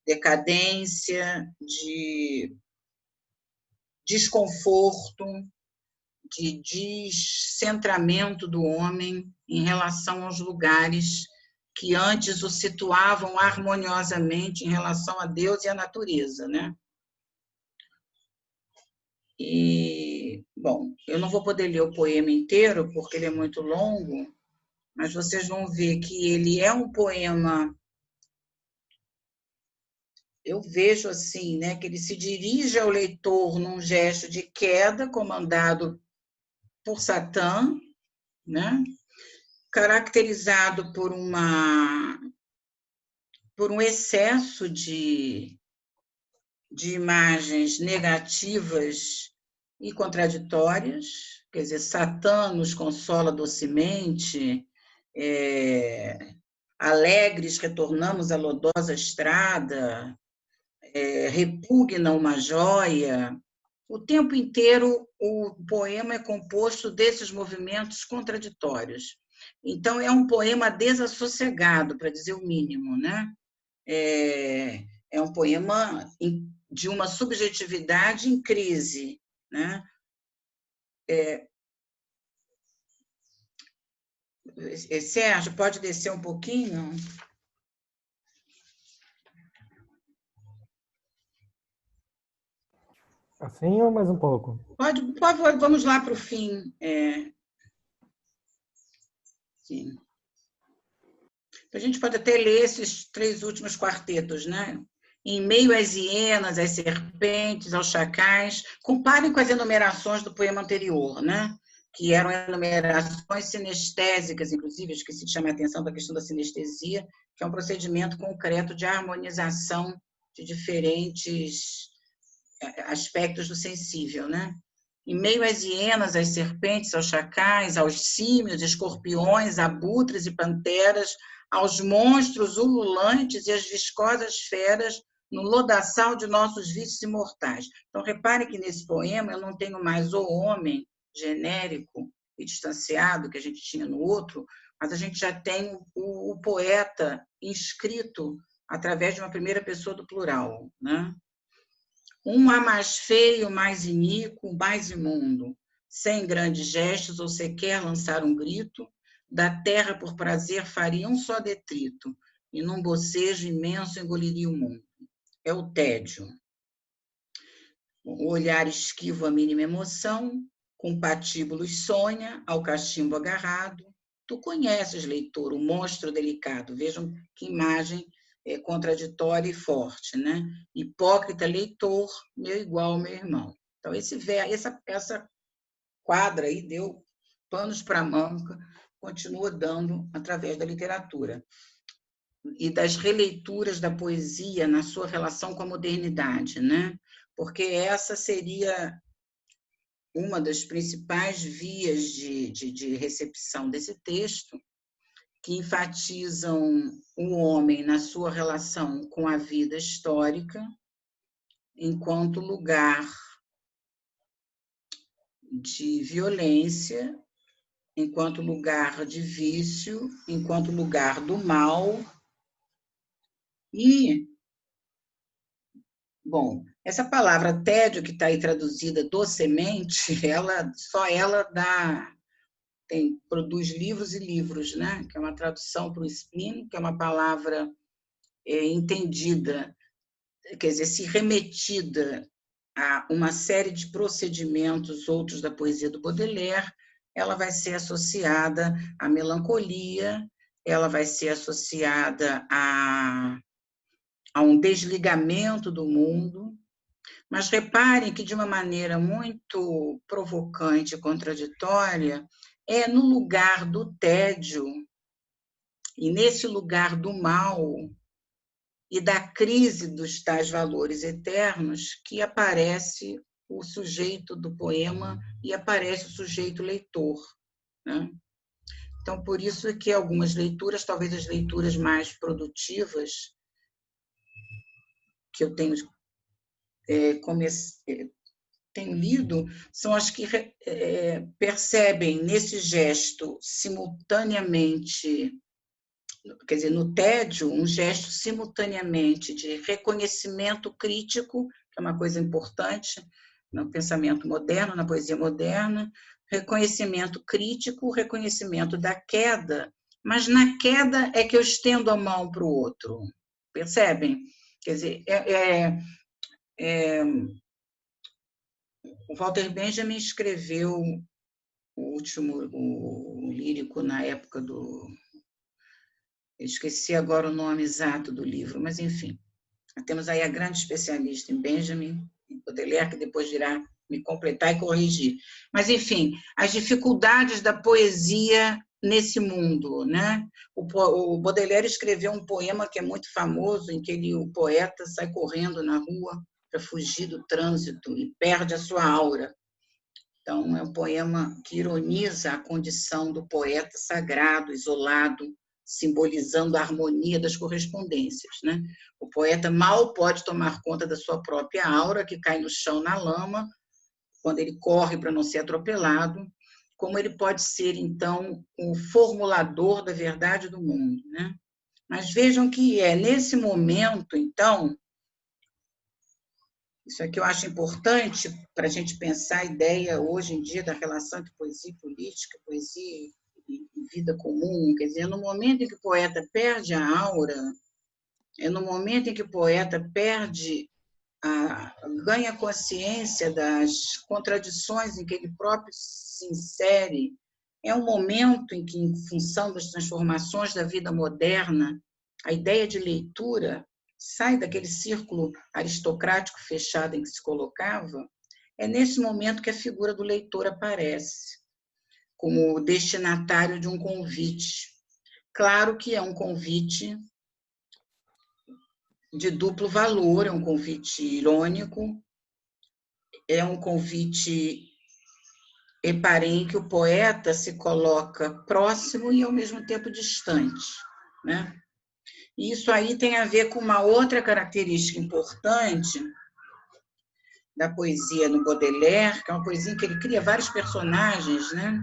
decadência, de desconforto, de descentramento do homem em relação aos lugares que antes o situavam harmoniosamente em relação a Deus e à natureza, né? E, bom, eu não vou poder ler o poema inteiro, porque ele é muito longo, mas vocês vão ver que ele é um poema, eu vejo assim, né, que ele se dirige ao leitor num gesto de queda, comandado por Satã, né? Caracterizado por um excesso de imagens negativas e contraditórias, quer dizer, Satã nos consola docemente, alegres retornamos à lodosa estrada, repugna uma joia. O tempo inteiro o poema é composto desses movimentos contraditórios. Então, é um poema desassossegado, para dizer o mínimo, né? É um poema de uma subjetividade em crise, né? Sérgio, pode descer um pouquinho? Assim ou mais um pouco? Pode, por favor, vamos lá para o fim. Sim. A gente pode até ler esses 3 últimos quartetos, né? Em meio às hienas, às serpentes, aos chacais. Comparem com as enumerações do poema anterior, né? Que eram enumerações sinestésicas, inclusive, eu esqueci de chamar a atenção para a questão da sinestesia, que é um procedimento concreto de harmonização de diferentes aspectos do sensível, né? Em meio às hienas, às serpentes, aos chacais, aos símios, escorpiões, abutres e panteras, aos monstros ululantes e às viscosas feras no lodaçal de nossos vícios imortais. Então, reparem que nesse poema eu não tenho mais o homem genérico e distanciado que a gente tinha no outro, mas a gente já tem o poeta inscrito através de uma primeira pessoa do plural, né? Um há mais feio, mais iníquo, mais imundo, sem grandes gestos ou sequer lançar um grito, da terra por prazer faria um só detrito, e num bocejo imenso engoliria o mundo. É o tédio. O olhar esquivo a mínima emoção, com patíbulos sonha, ao cachimbo agarrado. Tu conheces, leitor, o monstro delicado. Vejam que imagem contraditória e forte, né? Hipócrita leitor, meu igual, meu irmão. Então, essa quadra aí deu panos para manga, continua dando através da literatura e das releituras da poesia na sua relação com a modernidade, né? Porque essa seria uma das principais vias de recepção desse texto, que enfatizam o homem na sua relação com a vida histórica enquanto lugar de violência, enquanto lugar de vício, enquanto lugar do mal. E, bom, essa palavra tédio, que está aí traduzida docemente, só ela produz livros e livros, né? Que é uma tradução para o spleen, que é uma palavra entendida, quer dizer, se remetida a uma série de procedimentos, outros da poesia do Baudelaire, ela vai ser associada à melancolia, ela vai ser associada a um desligamento do mundo. Mas reparem que, de uma maneira muito provocante e contraditória, é no lugar do tédio e nesse lugar do mal e da crise dos tais valores eternos que aparece o sujeito do poema e aparece o sujeito leitor, né? Então, por isso é que algumas leituras, talvez as leituras mais produtivas que eu tenho lido, são as que percebem nesse gesto simultaneamente, quer dizer, no tédio, um gesto simultaneamente de reconhecimento crítico, que é uma coisa importante no pensamento moderno, na poesia moderna, reconhecimento crítico, reconhecimento da queda, mas na queda é que eu estendo a mão para o outro, percebem? Quer dizer, o Walter Benjamin escreveu o lírico na época do... Eu esqueci agora o nome exato do livro, mas, enfim, temos aí a grande especialista em Benjamin, em Baudelaire, que depois virá me completar e corrigir. Mas, enfim, as dificuldades da poesia nesse mundo, né? O Baudelaire escreveu um poema que é muito famoso, em que o poeta sai correndo na rua para fugir do trânsito e perde a sua aura. Então, é um poema que ironiza a condição do poeta sagrado, isolado, simbolizando a harmonia das correspondências, né? O poeta mal pode tomar conta da sua própria aura, que cai no chão na lama, quando ele corre para não ser atropelado, como ele pode ser, então, o formulador da verdade do mundo, né? Mas vejam que é nesse momento, então, isso aqui eu acho importante para a gente pensar a ideia, hoje em dia, da relação entre poesia e política, poesia e vida comum. Quer dizer, no momento em que o poeta perde a aura, é no momento em que o poeta ganha consciência das contradições em que ele próprio se insere, é um momento em que, em função das transformações da vida moderna, a ideia de leitura sai daquele círculo aristocrático fechado em que se colocava. É nesse momento que a figura do leitor aparece como destinatário de um convite. Claro que é um convite de duplo valor, é um convite irônico, é um convite em que o poeta se coloca próximo e, ao mesmo tempo, distante, né? E isso aí tem a ver com uma outra característica importante da poesia no Baudelaire, que é uma poesia em que ele cria vários personagens, né?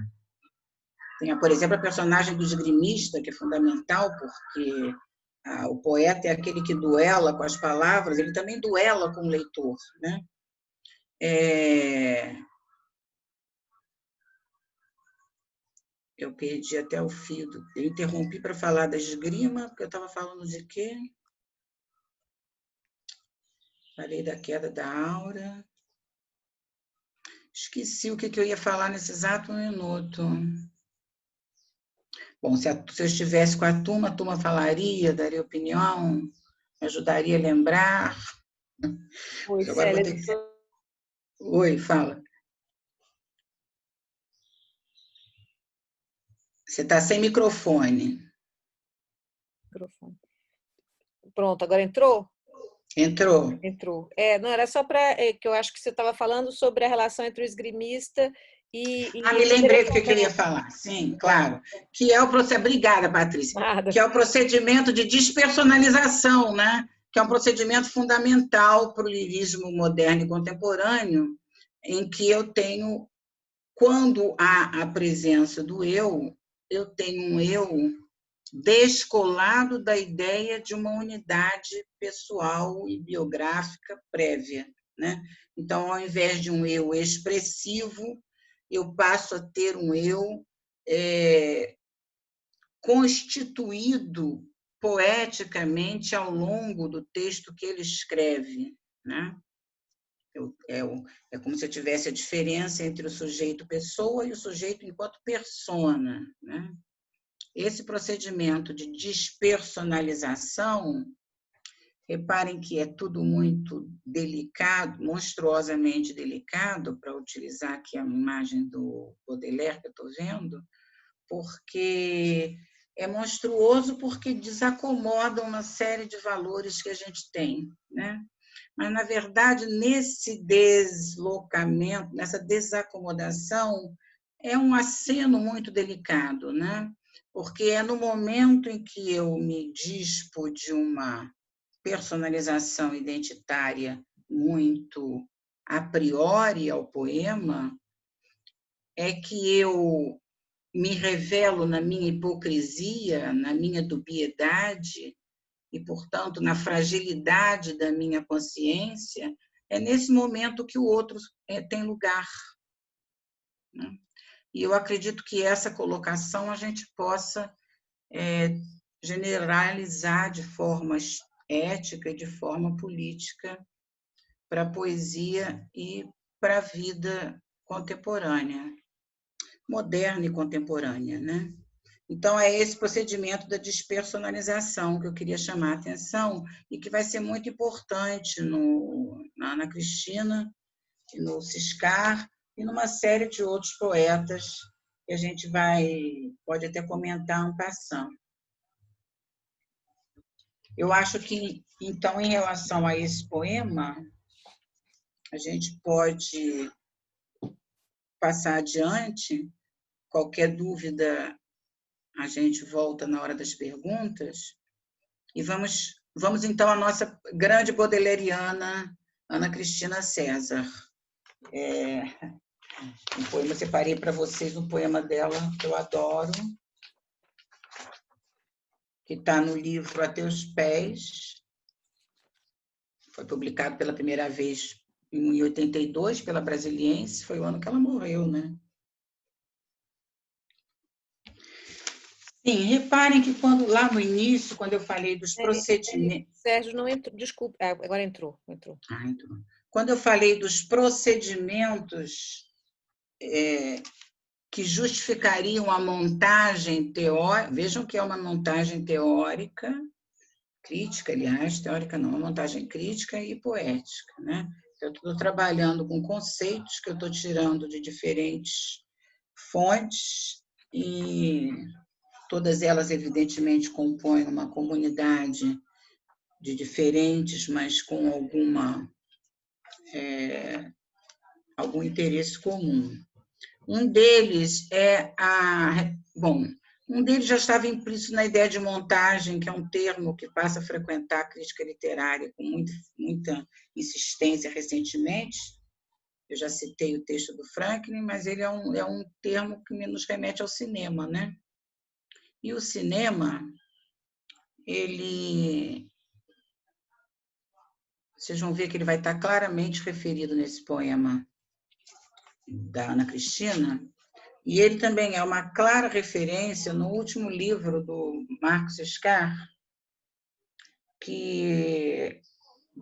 Tem, por exemplo, a personagem do esgrimista, que é fundamental, porque o poeta é aquele que duela com as palavras, ele também duela com o leitor, né? Eu perdi até o fio. Eu interrompi para falar da esgrima, porque eu estava falando de quê? Falei da queda da aura. Esqueci o que eu ia falar nesse exato minuto. Bom, se eu estivesse com a turma falaria, daria opinião, me ajudaria a lembrar. Oi, Mas agora eu vou Célia. ter que... Oi, fala. Você está sem microfone. Pronto, agora entrou? Entrou. Entrou. Não, era só para que eu acho que você estava falando sobre a relação entre o esgrimista e Me esse lembrei do que eu ia direcionamento. falar. Sim, claro. Que é o procedimento. Obrigada, Patrícia. Nada. Que é o procedimento de despersonalização, né? Que é um procedimento fundamental para o lirismo moderno e contemporâneo, em que eu tenho, quando há a presença do eu tenho um eu descolado da ideia de uma unidade pessoal e biográfica prévia, né? Então, ao invés de um eu expressivo, eu passo a ter um eu constituído poeticamente ao longo do texto que ele escreve, né? É como se eu tivesse a diferença entre o sujeito pessoa e o sujeito enquanto persona, né? Esse procedimento de despersonalização, reparem que é tudo muito delicado, monstruosamente delicado, para utilizar aqui a imagem do Baudelaire que eu estou vendo, porque é monstruoso porque desacomoda uma série de valores que a gente tem, né? Mas, na verdade, nesse deslocamento, nessa desacomodação, é um aceno muito delicado, né? Porque é no momento em que eu me dispo de uma personalização identitária muito a priori ao poema, é que eu me revelo na minha hipocrisia, na minha dubiedade e, portanto, na fragilidade da minha consciência. É nesse momento que o outro tem lugar, né? E eu acredito que essa colocação a gente possa generalizar de forma ética e de forma política para a poesia e para a vida contemporânea, moderna e contemporânea, né? Então, é esse procedimento da despersonalização que eu queria chamar a atenção e que vai ser muito importante na Ana Cristina, no Ciscar e numa série de outros poetas que a gente pode até comentar en passant. Eu acho que, então, em relação a esse poema, a gente pode passar adiante. Qualquer dúvida, a gente volta na hora das perguntas. E vamos então, à nossa grande baudelairiana, Ana Cristina César. Um poema, eu separei para vocês um poema dela que eu adoro, que está no livro A Teus Pés. Foi publicado pela primeira vez em 82 pela Brasiliense, foi o ano que ela morreu, né? Sim, reparem que lá no início, quando eu falei dos procedimentos... Sérgio não entrou, desculpa, agora entrou. Entrou. Quando eu falei dos procedimentos que justificariam a montagem teórica, vejam que é uma montagem teórica, crítica, aliás, teórica não, uma montagem crítica e poética, né? Eu estou trabalhando com conceitos que eu estou tirando de diferentes fontes e todas elas, evidentemente, compõem uma comunidade de diferentes, mas com algum interesse comum. Um deles um deles já estava implícito na ideia de montagem, que é um termo que passa a frequentar a crítica literária com muita insistência recentemente. Eu já citei o texto do Franklin, mas ele é um termo que nos remete ao cinema, né? E o cinema, vocês vão ver que ele vai estar claramente referido nesse poema da Ana Cristina, e ele também é uma clara referência no último livro do Marcos Ciscar, que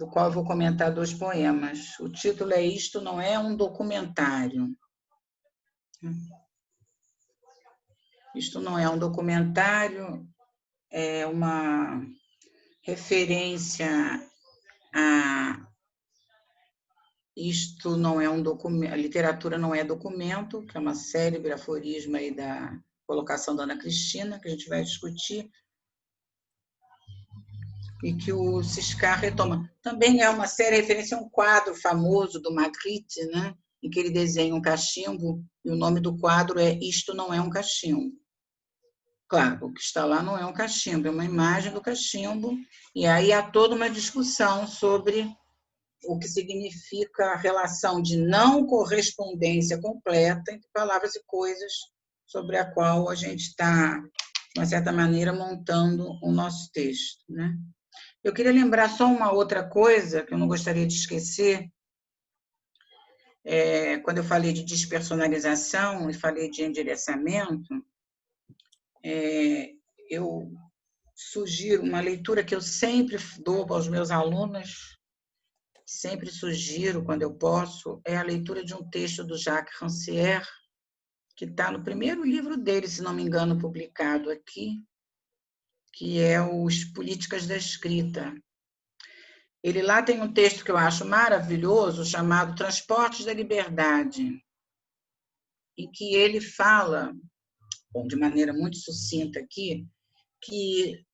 do qual eu vou comentar 2 poemas. O título é Isto Não É um Documentário. Isto não é um documentário, é uma referência a Isto Não É um Documento, a literatura não é documento, que é uma célebre aforisma aí da colocação da Ana Cristina, que a gente vai discutir, e que o Ciscar retoma. Também é uma séria referência a um quadro famoso do Magritte, né, em que ele desenha um cachimbo, e o nome do quadro é Isto Não É um Cachimbo. Claro, o que está lá não é um cachimbo, é uma imagem do cachimbo, e aí há toda uma discussão sobre o que significa a relação de não correspondência completa entre palavras e coisas sobre a qual a gente está, de uma certa maneira, montando o nosso texto, né? Eu queria lembrar só uma outra coisa que eu não gostaria de esquecer. Quando eu falei de despersonalização e falei de endereçamento, eu sugiro uma leitura que eu sempre dou aos meus alunos, sempre sugiro quando eu posso, é a leitura de um texto do Jacques Rancière, que está no primeiro livro dele, se não me engano, publicado aqui, que é Os Políticas da Escrita. Ele lá tem um texto que eu acho maravilhoso, chamado Transportes da Liberdade, em que ele fala, bom, de maneira muito sucinta aqui, que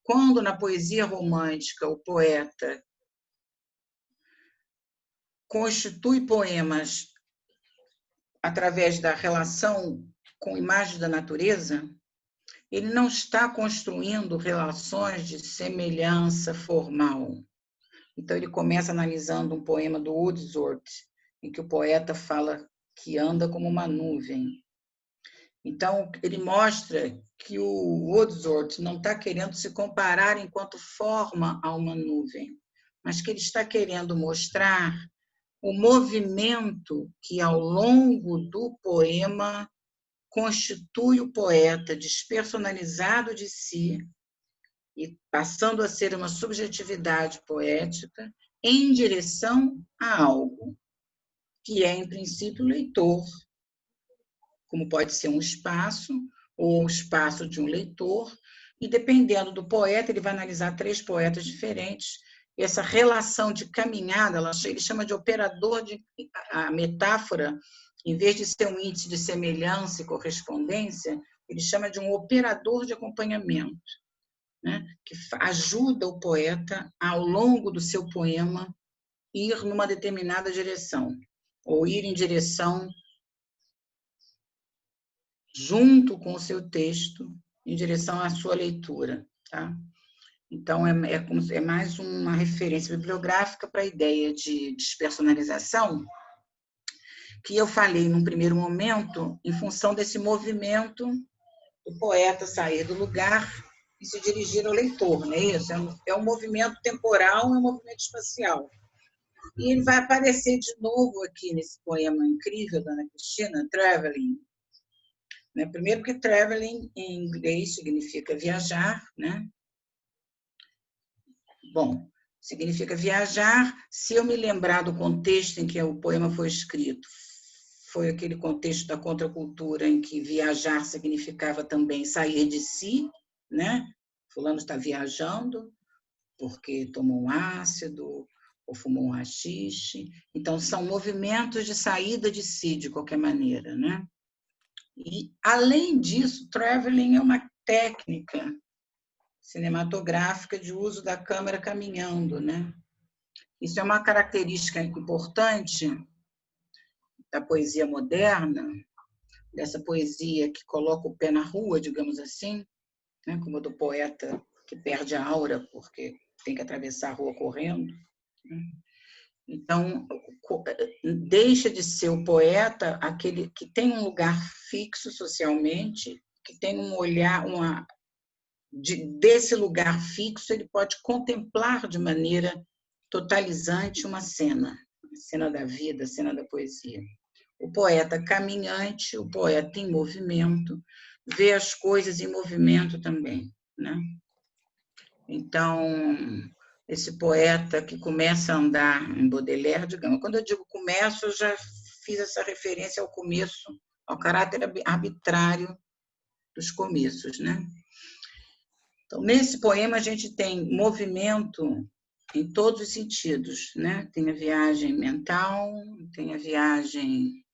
quando na poesia romântica o poeta constitui poemas através da relação com imagens da natureza, ele não está construindo relações de semelhança formal. Então, ele começa analisando um poema do Wordsworth, em que o poeta fala que anda como uma nuvem. Então, ele mostra que o Wordsworth não está querendo se comparar enquanto forma a uma nuvem, mas que ele está querendo mostrar o movimento que, ao longo do poema, constitui o poeta despersonalizado de si e passando a ser uma subjetividade poética em direção a algo, que é, em princípio, o leitor, como pode ser um espaço ou o espaço de um leitor, e dependendo do poeta, ele vai analisar 3 poetas diferentes. Essa relação de caminhada, ele chama de operador a metáfora, em vez de ser um índice de semelhança e correspondência, ele chama de um operador de acompanhamento, né? Que ajuda o poeta, ao longo do seu poema, ir numa determinada direção, ou ir em direção junto com o seu texto, em direção à sua leitura, tá? Então, é mais uma referência bibliográfica para a ideia de despersonalização, que eu falei num primeiro momento, em função desse movimento do poeta sair do lugar e se dirigir ao leitor, não é isso? É um movimento temporal, é um movimento espacial. E ele vai aparecer de novo aqui nesse poema incrível da Ana Cristina, Traveling. Primeiro que traveling em inglês significa viajar, né? Bom, significa viajar. Se eu me lembrar do contexto em que o poema foi escrito, foi aquele contexto da contracultura em que viajar significava também sair de si, né? Fulano está viajando porque tomou um ácido ou fumou um haxixe. Então, são movimentos de saída de si, de qualquer maneira, né? E, além disso, traveling é uma técnica cinematográfica de uso da câmera caminhando, né? Isso é uma característica importante da poesia moderna, dessa poesia que coloca o pé na rua, digamos assim, né? Como a do poeta que perde a aura porque tem que atravessar a rua correndo, né? Então, deixa de ser o poeta aquele que tem um lugar fixo socialmente, que tem um olhar, desse lugar fixo, ele pode contemplar de maneira totalizante uma cena, a cena da vida, a cena da poesia. O poeta caminhante, o poeta em movimento, vê as coisas em movimento também, né? Então, esse poeta que começa a andar em Baudelaire, digamos. Quando eu digo começo, eu já fiz essa referência ao começo, ao caráter arbitrário dos começos, né? Então, nesse poema, a gente tem movimento em todos os sentidos, né? Tem a viagem mental, tem a viagem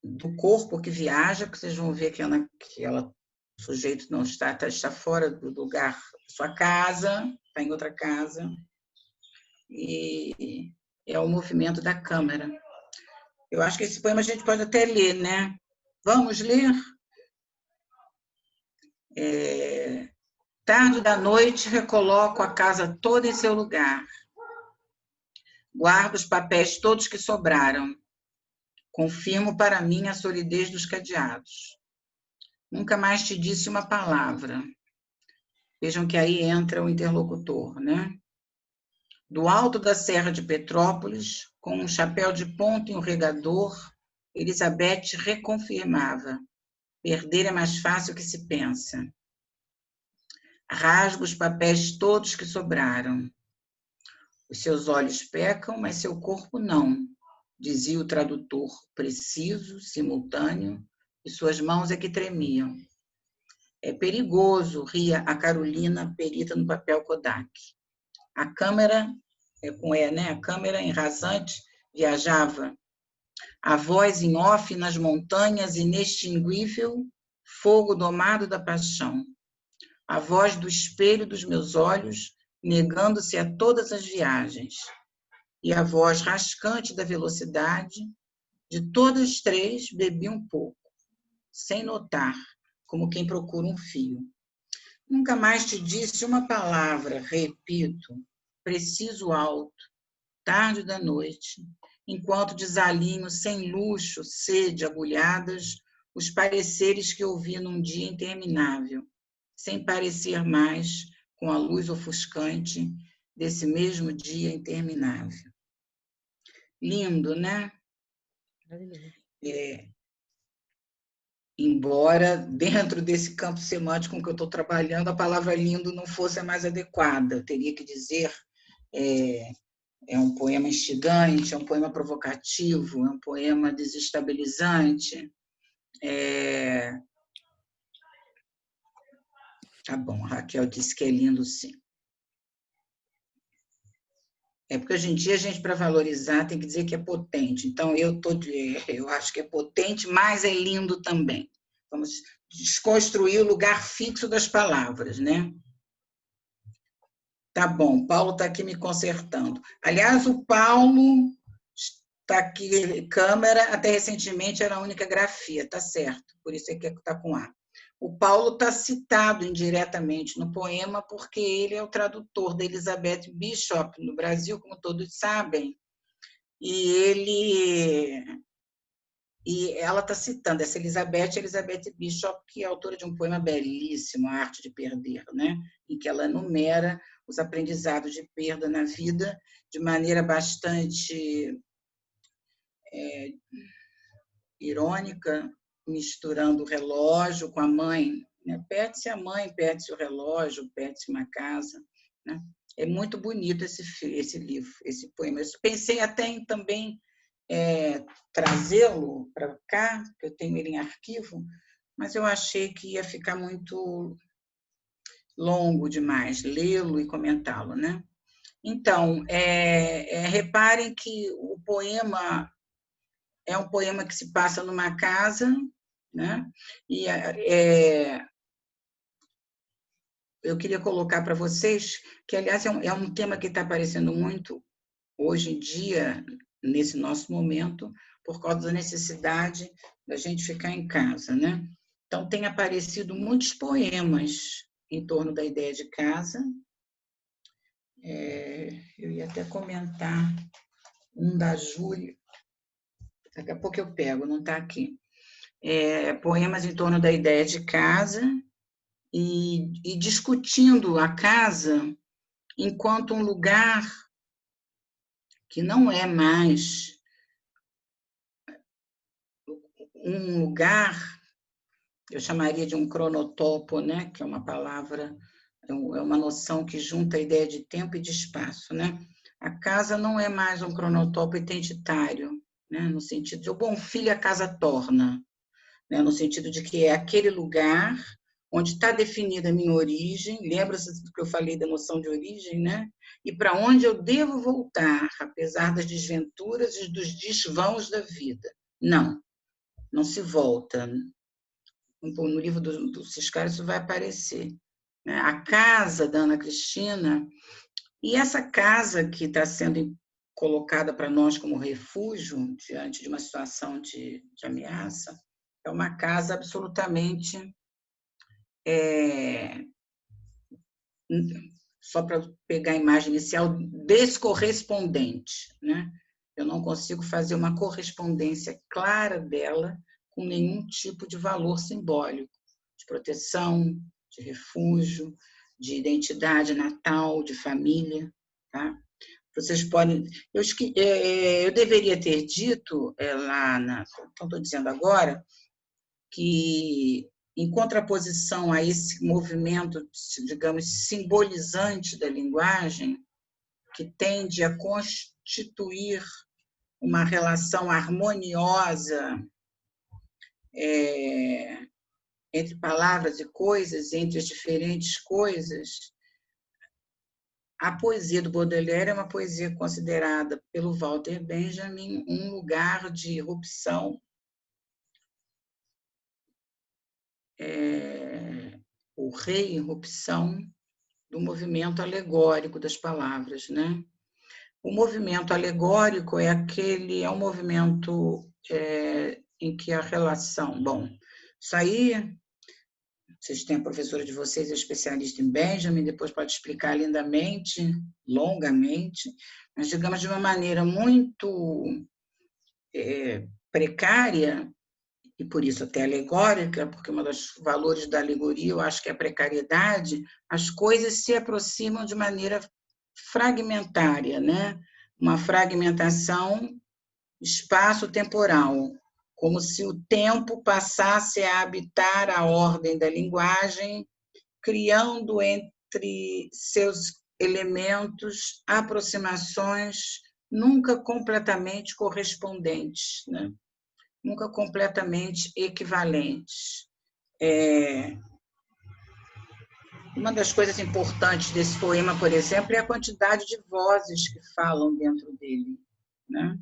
do corpo que viaja, que vocês vão ver que o sujeito não está fora do lugar da sua casa, está em outra casa, e é o movimento da câmera. Eu acho que esse poema a gente pode até ler, né? Vamos ler? Tarde da noite, recoloco a casa toda em seu lugar. Guardo os papéis todos que sobraram. Confirmo para mim a solidez dos cadeados. Nunca mais te disse uma palavra. Vejam que aí entra o interlocutor, né? Do alto da Serra de Petrópolis, com um chapéu de ponta e um regador, Elizabeth reconfirmava. Perder é mais fácil que se pensa. Rasgo os papéis todos que sobraram. Os seus olhos pecam, mas seu corpo não, dizia o tradutor, preciso, simultâneo, e suas mãos é que tremiam. É perigoso, ria a Carolina, perita no papel Kodak. A câmera, né? A câmera em rasante viajava. A voz em off nas montanhas, inextinguível, fogo domado da paixão. A voz do espelho dos meus olhos, negando-se a todas as viagens. E a voz rascante da velocidade, de todas três, bebi um pouco, sem notar, como quem procura um fio. Nunca mais te disse uma palavra, repito, preciso alto, tarde da noite, enquanto desalinho sem luxo, sede, agulhadas, os pareceres que ouvi num dia interminável, sem parecer mais com a luz ofuscante desse mesmo dia interminável. Lindo, né? Embora dentro desse campo semântico com que eu estou trabalhando, a palavra lindo não fosse a mais adequada. Eu teria que dizer é um poema instigante, é um poema provocativo, é um poema desestabilizante. Tá bom, a Raquel disse que é lindo, sim. É porque hoje em dia a gente, para valorizar, tem que dizer que é potente. Então, eu acho que é potente, mas é lindo também. Vamos desconstruir o lugar fixo das palavras, né? Tá bom, Paulo está aqui me consertando. Aliás, o Paulo está aqui, câmera, até recentemente era a única grafia, tá certo, por isso é que está com A. O Paulo está citado indiretamente no poema porque ele é o tradutor da Elizabeth Bishop no Brasil, como todos sabem, e ela está citando essa Elizabeth Bishop, que é autora de um poema belíssimo, A Arte de Perder, né? Em que ela enumera os aprendizados de perda na vida de maneira bastante irônica, misturando o relógio com a mãe. Né? Perde-se a mãe, perde-se o relógio, perde-se uma casa. Né? É muito bonito esse livro, esse poema. Eu pensei até em também trazê-lo para cá, que eu tenho ele em arquivo, mas eu achei que ia ficar muito longo demais lê-lo e comentá-lo, né? Então, reparem que o poema é um poema que se passa numa casa, né? E eu queria colocar para vocês que, aliás, é um tema que está aparecendo muito hoje em dia, nesse nosso momento, por causa da necessidade da gente ficar em casa, né? Então, tem aparecido muitos poemas em torno da ideia de casa. Eu ia até comentar um da Júlia, daqui a pouco eu pego, não está aqui. Poemas em torno da ideia de casa e discutindo a casa enquanto um lugar que não é mais um lugar, eu chamaria de um cronotopo, né? Que é uma palavra É uma noção que junta a ideia de tempo e de espaço, né? A casa não é mais um cronotopo identitário, né? No sentido de o bom filho a casa torna, né? No sentido de que é aquele lugar onde está definida a minha origem, lembra-se do que eu falei da noção de origem, né? E para onde eu devo voltar, apesar das desventuras e dos desvãos da vida. Não, não se volta. No livro do Ciscar isso vai aparecer. A casa da Ana Cristina, e essa casa que está sendo colocada para nós como refúgio diante de uma situação de ameaça, é uma casa absolutamente, só para pegar a imagem inicial, descorrespondente, né? Eu não consigo fazer uma correspondência clara dela com nenhum tipo de valor simbólico, de proteção, de refúgio, de identidade natal, de família, tá? Vocês podem... Eu deveria ter dito lá, então estou dizendo agora, que em contraposição a esse movimento, digamos, simbolizante da linguagem, que tende a constituir uma relação harmoniosa entre palavras e coisas, entre as diferentes coisas, a poesia do Baudelaire é uma poesia considerada pelo Walter Benjamin um lugar de irrupção, ou reirrupção do movimento alegórico das palavras, né? O movimento alegórico é um movimento em que a relação... Bom, isso aí, vocês têm a professora de vocês, é especialista em Benjamin, depois pode explicar lindamente, longamente, mas, digamos, de uma maneira muito precária, e por isso até alegórica, porque um dos valores da alegoria, eu acho que é a precariedade, as coisas se aproximam de maneira fragmentária, né? Uma fragmentação espaço-temporal, como se o tempo passasse a habitar a ordem da linguagem, criando entre seus elementos aproximações nunca completamente correspondentes, né? Nunca completamente equivalentes. Uma das coisas importantes desse poema, por exemplo, é a quantidade de vozes que falam dentro dele, né?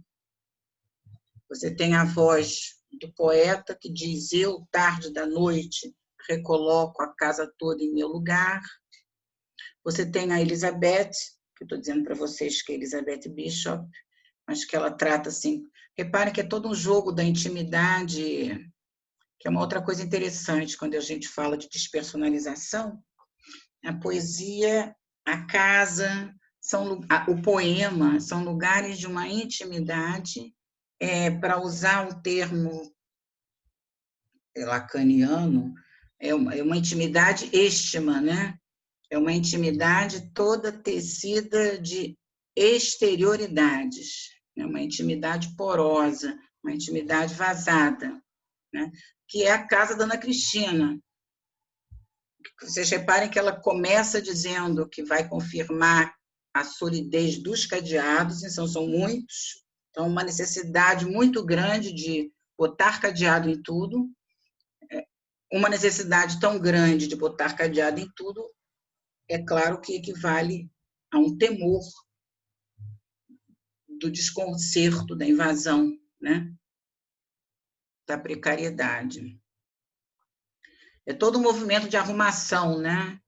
Você tem a voz do poeta que diz: eu, tarde da noite, recoloco a casa toda em meu lugar. Você tem a Elizabeth, que eu estou dizendo para vocês que é Elizabeth Bishop, mas que ela trata assim... Reparem que é todo um jogo da intimidade, que é uma outra coisa interessante quando a gente fala de despersonalização. A poesia, a casa, o poema são lugares de uma intimidade, para usar um termo lacaniano, é uma intimidade êxtima, né? É uma intimidade toda tecida de exterioridades, né? Uma intimidade porosa, uma intimidade vazada, né? Que é a casa da Ana Cristina. Vocês reparem que ela começa dizendo que vai confirmar a solidez dos cadeados, então são muitos, então uma necessidade muito grande de botar cadeado em tudo, uma necessidade tão grande de botar cadeado em tudo, é claro que equivale a um temor do desconcerto, da invasão, né? Da precariedade. É todo um movimento de arrumação, né?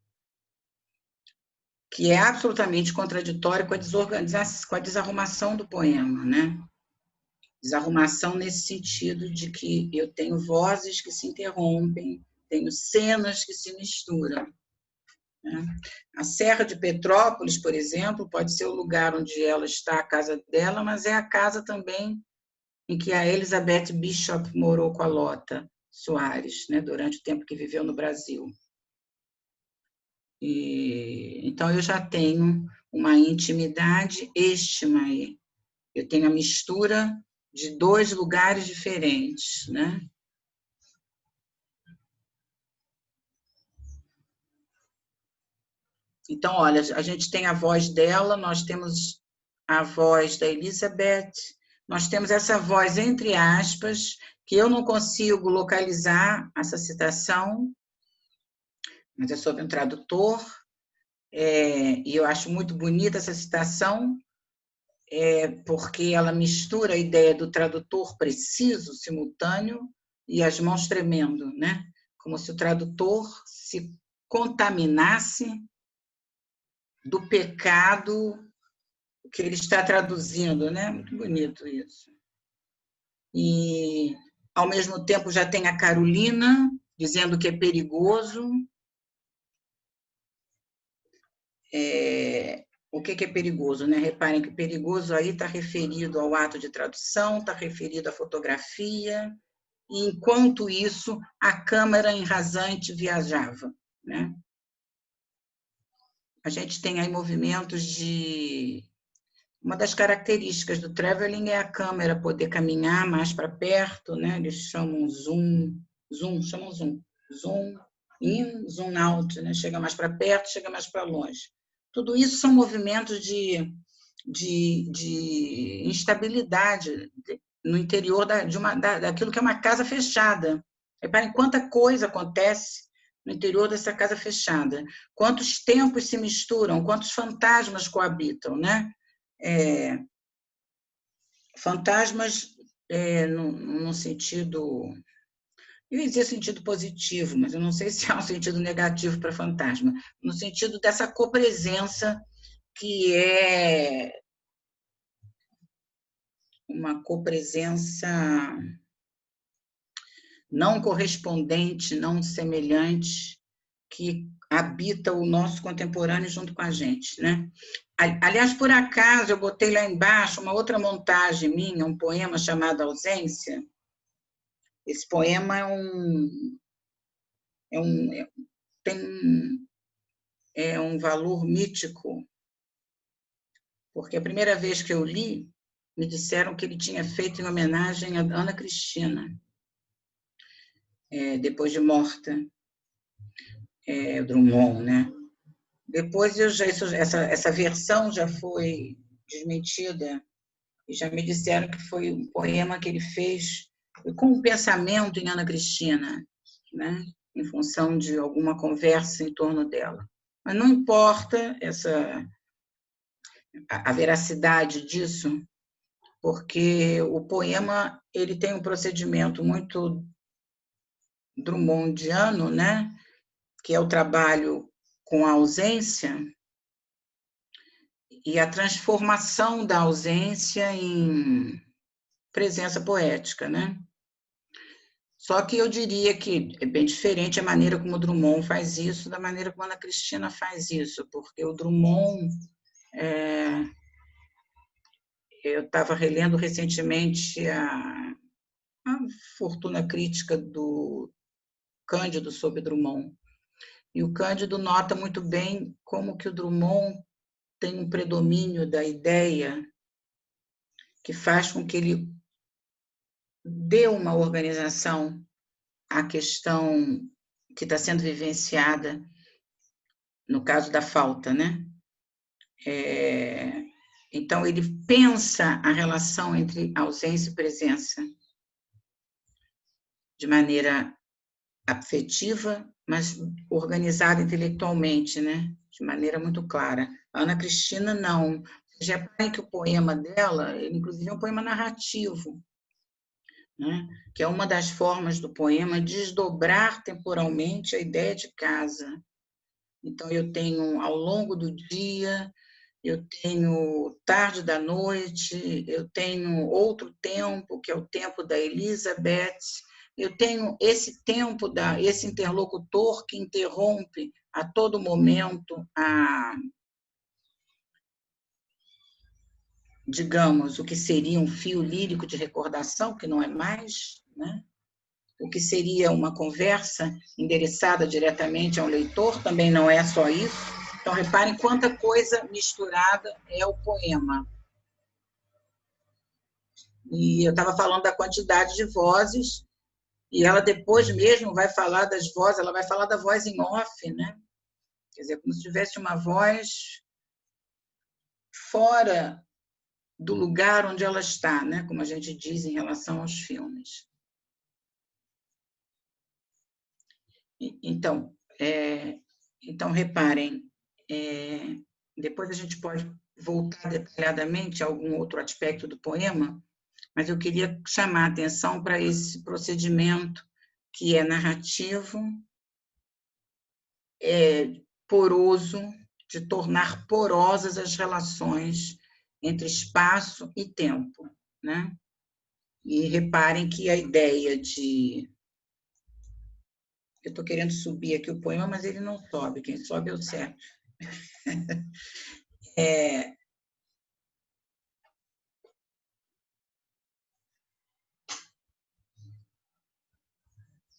Que é absolutamente contraditório com a desarrumação do poema, né? Desarrumação nesse sentido de que eu tenho vozes que se interrompem, tenho cenas que se misturam, né? A Serra de Petrópolis, por exemplo, pode ser o lugar onde ela está, a casa dela, mas é a casa também em que a Elizabeth Bishop morou com a Lota Soares, né? Durante o tempo que viveu no Brasil. Então, eu já tenho uma intimidade êxtima aí. Eu tenho a mistura de dois lugares diferentes, né? Então, olha, a gente tem a voz dela, nós temos a voz da Elizabeth, nós temos essa voz entre aspas, que eu não consigo localizar essa citação, mas é sobre um tradutor, e eu acho muito bonita essa citação, porque ela mistura a ideia do tradutor preciso, simultâneo, e as mãos tremendo, né? Como se o tradutor se contaminasse do pecado que ele está traduzindo, né? Muito bonito isso. E, ao mesmo tempo, já tem a Carolina dizendo que é perigoso. O que é perigoso, né? Reparem que perigoso aí está referido ao ato de tradução, está referido à fotografia, e, enquanto isso, a câmera em rasante viajava, né? A gente tem aí movimentos de... Uma das características do traveling é a câmera poder caminhar mais para perto, né? Eles chamam zoom in, zoom out, né? Chega mais para perto, chega mais para longe. Tudo isso são movimentos de instabilidade no interior daquilo que é uma casa fechada. Reparem quanta coisa acontece no interior dessa casa fechada. Quantos tempos se misturam, quantos fantasmas coabitam, né? Fantasmas no sentido... Eu ia dizer sentido positivo, mas eu não sei se há um sentido negativo para fantasma, no sentido dessa copresença que é uma copresença não correspondente, não semelhante, que habita o nosso contemporâneo junto com a gente, né? Aliás, por acaso, eu botei lá embaixo uma outra montagem minha, um poema chamado Ausência. Esse poema tem um valor mítico, porque a primeira vez que eu li, me disseram que ele tinha feito em homenagem a Ana Cristina, depois de morta, Drummond, né? Depois essa versão já foi desmentida e já me disseram que foi um poema que ele fez com um pensamento em Ana Cristina, né? Em função de alguma conversa em torno dela. Mas não importa a veracidade disso, porque o poema ele tem um procedimento muito drummondiano, né? Que é o trabalho com a ausência e a transformação da ausência em presença poética, né? Só que eu diria que é bem diferente a maneira como o Drummond faz isso da maneira como a Ana Cristina faz isso, porque o Drummond... eu estava relendo recentemente a fortuna crítica do Cândido sobre Drummond, e o Cândido nota muito bem como que o Drummond tem um predomínio da ideia que faz com que ele dê uma organização à questão que está sendo vivenciada, no caso da falta, né? Então, ele pensa a relação entre ausência e presença de maneira afetiva, mas organizada intelectualmente, né? De maneira muito clara. A Ana Cristina, não. Já reparem que o poema dela, ele, inclusive, é um poema narrativo, né? Que é uma das formas do poema desdobrar temporalmente a ideia de casa. Então, eu tenho, ao longo do dia, eu tenho tarde da noite, eu tenho outro tempo, que é o tempo da Elizabeth, eu tenho esse tempo, esse interlocutor que interrompe a todo momento digamos, o que seria um fio lírico de recordação, que não é mais, né? O que seria uma conversa endereçada diretamente ao leitor, também não é só isso. Então, reparem quanta coisa misturada é o poema. E eu estava falando da quantidade de vozes, e ela depois mesmo vai falar das vozes, ela vai falar da voz em off, né? Quer dizer, como se tivesse uma voz fora do lugar onde ela está, né? Como a gente diz em relação aos filmes. Então, reparem, depois a gente pode voltar detalhadamente a algum outro aspecto do poema, mas eu queria chamar a atenção para esse procedimento que é narrativo, poroso, de tornar porosas as relações entre espaço e tempo, né? E reparem que a ideia de... Eu estou querendo subir aqui o poema, mas ele não sobe. Quem sobe é o Sérgio.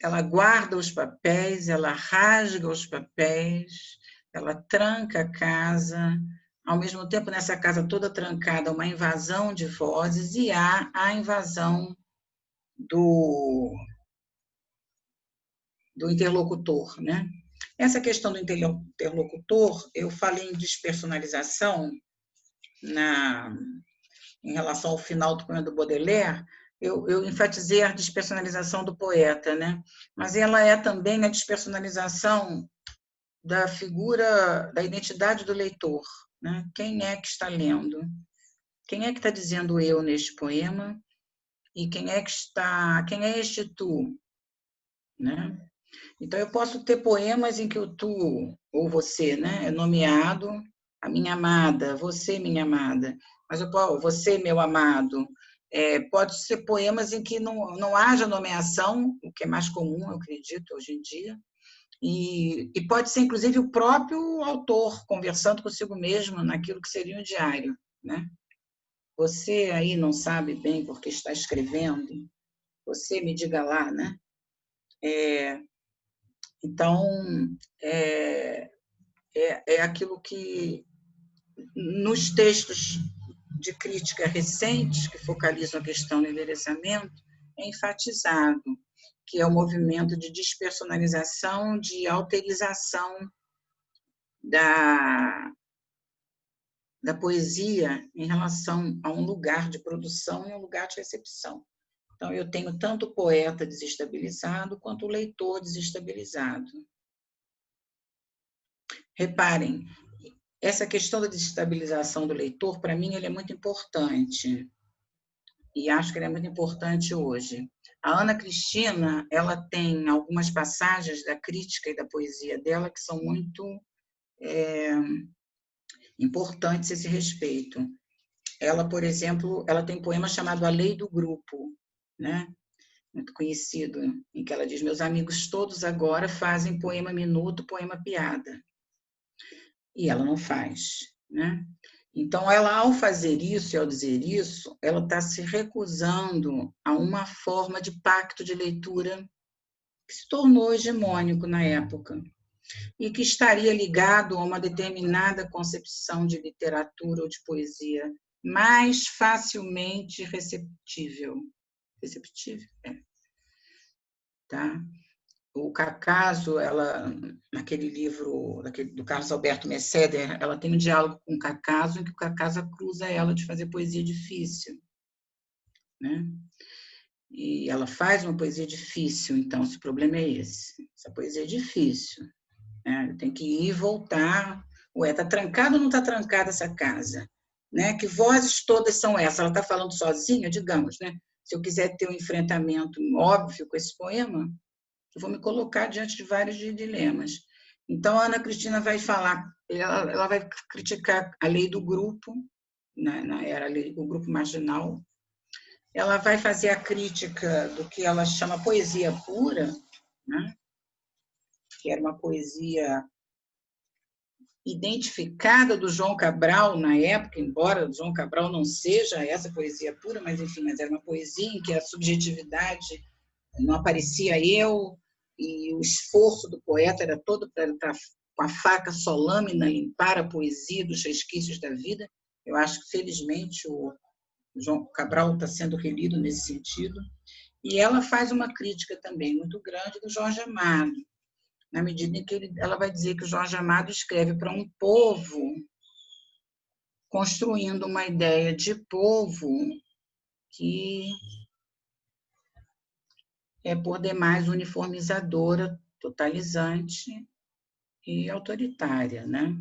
Ela guarda os papéis, ela rasga os papéis, ela tranca a casa. Ao mesmo tempo, nessa casa toda trancada, uma invasão de vozes, e há a invasão do interlocutor, né? Essa questão do interlocutor, eu falei em despersonalização em relação ao final do poema do Baudelaire. Eu enfatizei a despersonalização do poeta, né? Mas ela é também a despersonalização da figura, da identidade do leitor, né? Quem é que está lendo? Quem é que está dizendo eu neste poema? E quem é este tu, né? Então, eu posso ter poemas em que o tu, ou você, né, é nomeado, a minha amada, você, minha amada, mas você, meu amado. Pode ser poemas em que não haja nomeação, o que é mais comum, eu acredito, hoje em dia, e pode ser, inclusive, o próprio autor conversando consigo mesmo naquilo que seria um diário, né? Você aí não sabe bem porque está escrevendo, você me diga lá, né? Então, é aquilo que, nos textos de crítica recentes, que focalizam a questão do envelhecimento, é enfatizado, que é o movimento de despersonalização, de alterização da poesia em relação a um lugar de produção e um lugar de recepção. Então, eu tenho tanto o poeta desestabilizado quanto o leitor desestabilizado. Reparem, essa questão da desestabilização do leitor, para mim, ele é muito importante. E acho que ele é muito importante hoje. A Ana Cristina, ela tem algumas passagens da crítica e da poesia dela que são muito importantes a esse respeito. Ela, por exemplo, ela tem um poema chamado A Lei do Grupo, né? Muito conhecido, em que ela diz: meus amigos todos agora fazem poema minuto, poema piada. E ela não faz, né? Então, ela, ao fazer isso e ao dizer isso, ela está se recusando a uma forma de pacto de leitura que se tornou hegemônico na época e que estaria ligado a uma determinada concepção de literatura ou de poesia mais facilmente receptível. Receptível? Tá? O Cacaso, naquele livro do Carlos Alberto Messeder, ela tem um diálogo com o Cacaso, em que o Cacaso acusa ela de fazer poesia difícil, né? E ela faz uma poesia difícil, então, se o problema é esse. Essa poesia é difícil, né? Tem que ir e voltar. Ué, está trancada ou não está trancada essa casa? Né? Que vozes todas são essas? Ela está falando sozinha, digamos, né? Se eu quiser ter um enfrentamento óbvio com esse poema, eu vou me colocar diante de vários dilemas. Então, a Ana Cristina vai falar, ela vai criticar a lei do grupo, era o grupo marginal. Ela vai fazer a crítica do que ela chama poesia pura, né? Que era uma poesia identificada do João Cabral na época, embora o João Cabral não seja essa poesia pura, mas, enfim, mas era uma poesia em que a subjetividade não aparecia eu, e o esforço do poeta era todo para estar com a faca solâmina limpar a poesia dos resquícios da vida. Eu acho que, felizmente, o João Cabral está sendo relido nesse sentido. E ela faz uma crítica também muito grande do Jorge Amado, na medida em que ela vai dizer que o Jorge Amado escreve para um povo, construindo uma ideia de povo que é, por demais, uniformizadora, totalizante e autoritária, né?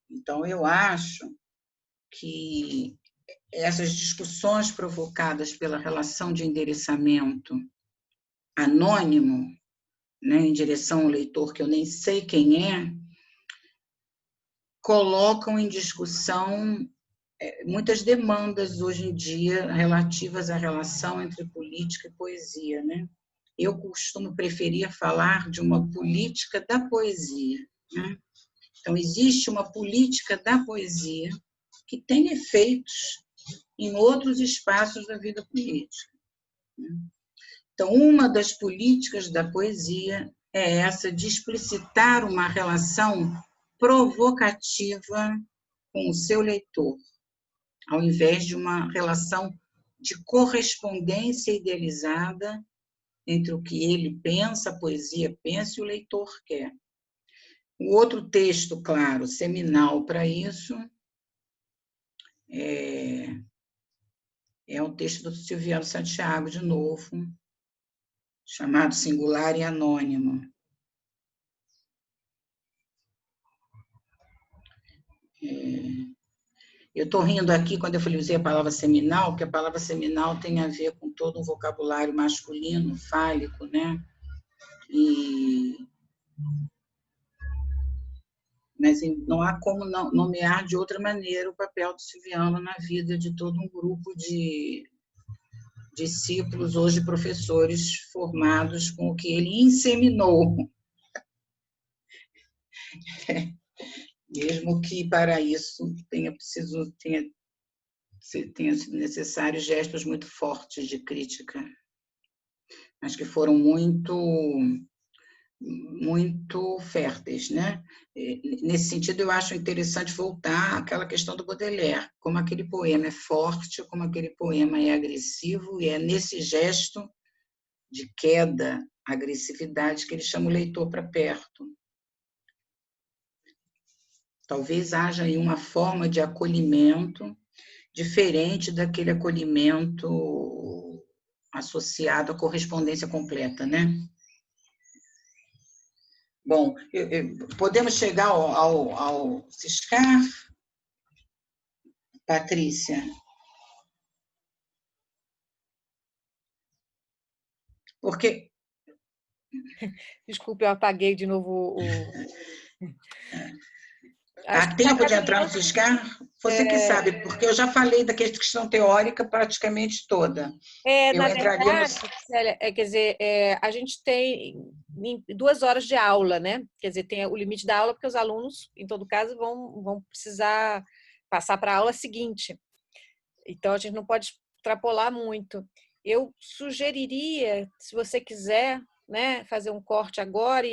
Então, eu acho que essas discussões provocadas pela relação de endereçamento anônimo, né, em direção ao leitor que eu nem sei quem é, colocam em discussão muitas demandas hoje em dia relativas à relação entre política e poesia, né? Eu costumo preferir falar de uma política da poesia, né? Então, existe uma política da poesia que tem efeitos em outros espaços da vida política. Então, uma das políticas da poesia é essa de explicitar uma relação provocativa com o seu leitor, ao invés de uma relação de correspondência idealizada entre o que ele pensa, a poesia pensa e o leitor quer. O outro texto, claro, seminal para isso, é um texto do Silviano Santiago, de novo, chamado Singular e Anônimo. Eu estou rindo aqui quando eu usei a palavra seminal, porque a palavra seminal tem a ver com todo um vocabulário masculino, fálico, né? Mas não há como nomear de outra maneira o papel do Silviano na vida de todo um grupo de discípulos, hoje professores formados com o que ele inseminou. Mesmo que para isso tenha sido necessário gestos muito fortes de crítica, mas que foram muito férteis, né? Nesse sentido, eu acho interessante voltar àquela questão do Baudelaire, como aquele poema é forte, como aquele poema é agressivo, e é nesse gesto de queda, agressividade, que ele chama o leitor para perto. Talvez haja aí uma forma de acolhimento diferente daquele acolhimento associado à correspondência completa, né? Bom, podemos chegar ao Ciscar, Patrícia? Porque... Desculpe, eu apaguei de novo Há tempo de entrar no Ciscar? Você que sabe, porque eu já falei da questão teórica praticamente toda. Eu Na entraria no... verdade, Célia, quer dizer, a gente tem 2 horas de aula, né? Quer dizer, tem o limite da aula, porque os alunos, em todo caso, vão precisar passar para a aula seguinte. Então, a gente não pode extrapolar muito. Eu sugeriria, se você quiser, né, fazer um corte agora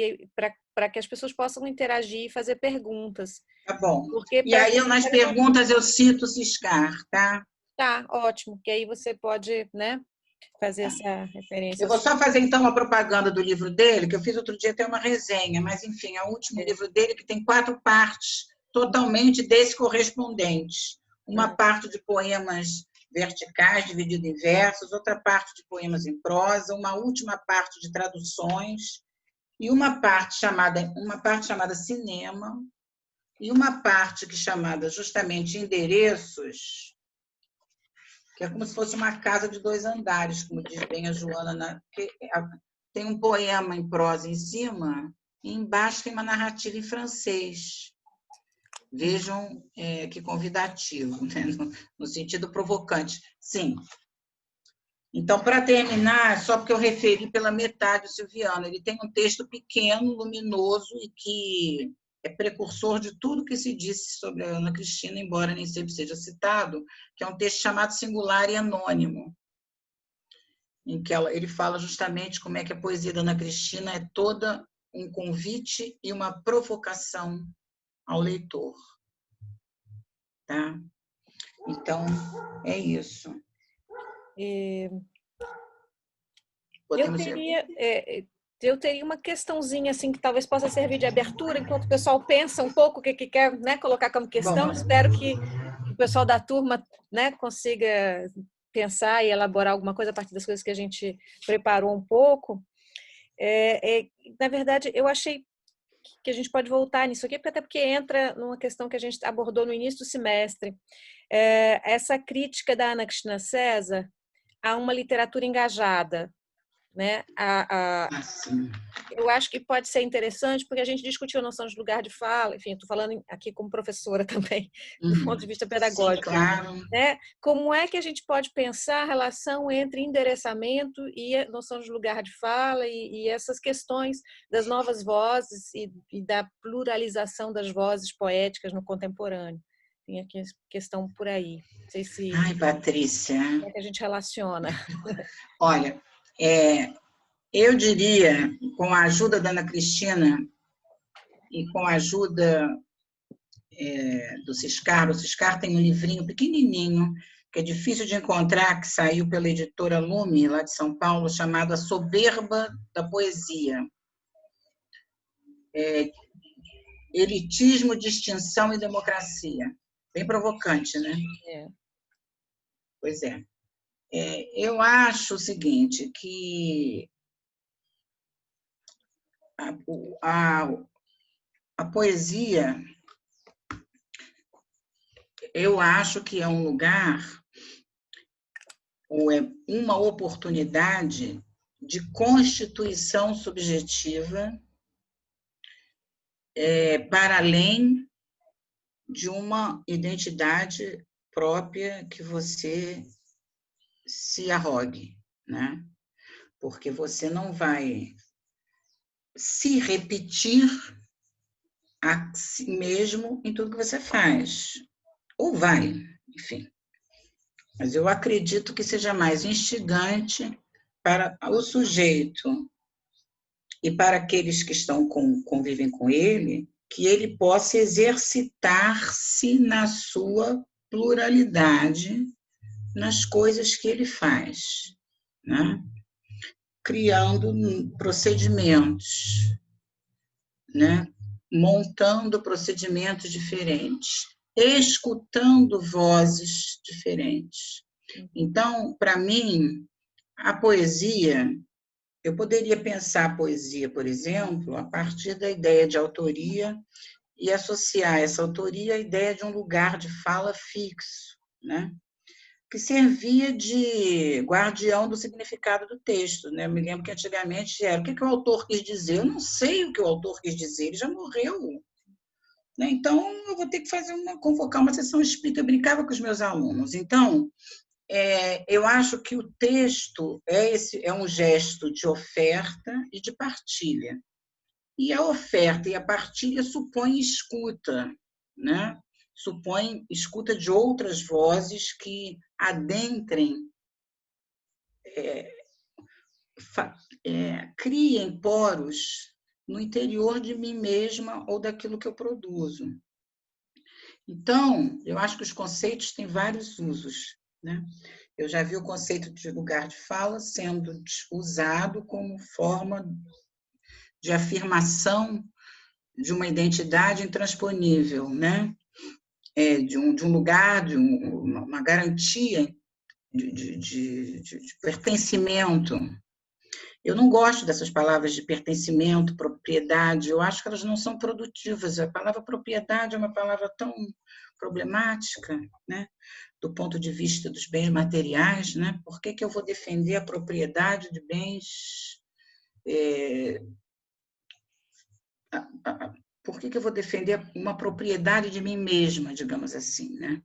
para que as pessoas possam interagir e fazer perguntas. Tá bom. Porque E aí, nas perguntas, eu cito o Ciscar, tá? Tá, ótimo, que aí você pode, né, fazer essa referência. Eu vou só fazer, então, a propaganda do livro dele, que eu fiz outro dia até uma resenha, mas, enfim, é o último livro dele, que tem 4 partes totalmente descorrespondentes. Uma parte de poemas verticais, dividido em versos, outra parte de poemas em prosa, uma última parte de traduções, e uma parte chamada cinema, e uma parte chamada justamente endereços, que é como se fosse uma casa de 2 andares, como diz bem a Joana, tem um poema em prosa em cima, e embaixo tem uma narrativa em francês. Vejam que convidativo, né? No sentido provocante. Sim. Então, para terminar, só porque eu referi pela metade o Silviano, ele tem um texto pequeno, luminoso, e que é precursor de tudo que se disse sobre a Ana Cristina, embora nem sempre seja citado, que é um texto chamado Singular e Anônimo, em que ele fala justamente como é que a poesia da Ana Cristina é toda um convite e uma provocação ao leitor. Tá? Então, é isso. Eu teria, eu teria uma questãozinha assim que talvez possa servir de abertura, enquanto o pessoal pensa um pouco o que quer, né, colocar como questão. Bom. Espero que o pessoal da turma, né, consiga pensar e elaborar alguma coisa a partir das coisas que a gente preparou um pouco. Na verdade, eu achei que a gente pode voltar nisso aqui, até porque entra numa questão que a gente abordou no início do semestre. Essa crítica da Ana Cristina César a uma literatura engajada, né? Assim. Eu acho que pode ser interessante, porque a gente discutiu a noção de lugar de fala, enfim, estou falando aqui como professora também, do ponto de vista Sim, pedagógico. claro. Né? Como é que a gente pode pensar a relação entre endereçamento e a noção de lugar de fala e essas questões das novas vozes e da pluralização das vozes poéticas no contemporâneo? Tem aqui a questão por aí. Não sei se... Ai, Patrícia. Como é que a gente relaciona? Olha, eu diria, com a ajuda da Ana Cristina e com a ajuda do Ciscar, o Ciscar tem um livrinho pequenininho, que é difícil de encontrar, que saiu pela editora Lume, lá de São Paulo, chamado A Soberba da Poesia. Elitismo, distinção e democracia. Bem provocante, né? Pois é. Eu acho o seguinte, que a poesia, eu acho que é um lugar, ou é uma oportunidade de constituição subjetiva para além de uma identidade própria que você se arrogue, né? Porque você não vai se repetir a si mesmo em tudo que você faz. Ou vai, enfim. Mas eu acredito que seja mais instigante para o sujeito e para aqueles que convivem com ele, que ele possa exercitar-se na sua pluralidade, nas coisas que ele faz, né? Criando procedimentos, né? Montando procedimentos diferentes, escutando vozes diferentes. Então, para mim, a poesia, eu poderia pensar a poesia, por exemplo, a partir da ideia de autoria e associar essa autoria à ideia de um lugar de fala fixo, né? Que servia de guardião do significado do texto, né? Eu me lembro que antigamente era o que o autor quis dizer. Eu não sei o que o autor quis dizer, ele já morreu. Né? Então, eu vou ter que convocar uma sessão espírita. Eu brincava com os meus alunos. Então, eu acho que o texto é um gesto de oferta e de partilha. E a oferta e a partilha supõem escuta, né? Supõem escuta de outras vozes que adentrem, criem poros no interior de mim mesma ou daquilo que eu produzo. Então, eu acho que os conceitos têm vários usos, né? Eu já vi o conceito de lugar de fala sendo usado como forma de afirmação de uma identidade intransponível, né? De um lugar, de uma garantia de pertencimento. Eu não gosto dessas palavras de pertencimento, propriedade, eu acho que elas não são produtivas. A palavra propriedade é uma palavra tão problemática, né? Do ponto de vista dos bens materiais, né? Por que eu vou defender a propriedade de bens... Por que eu vou defender uma propriedade de mim mesma, digamos assim, né?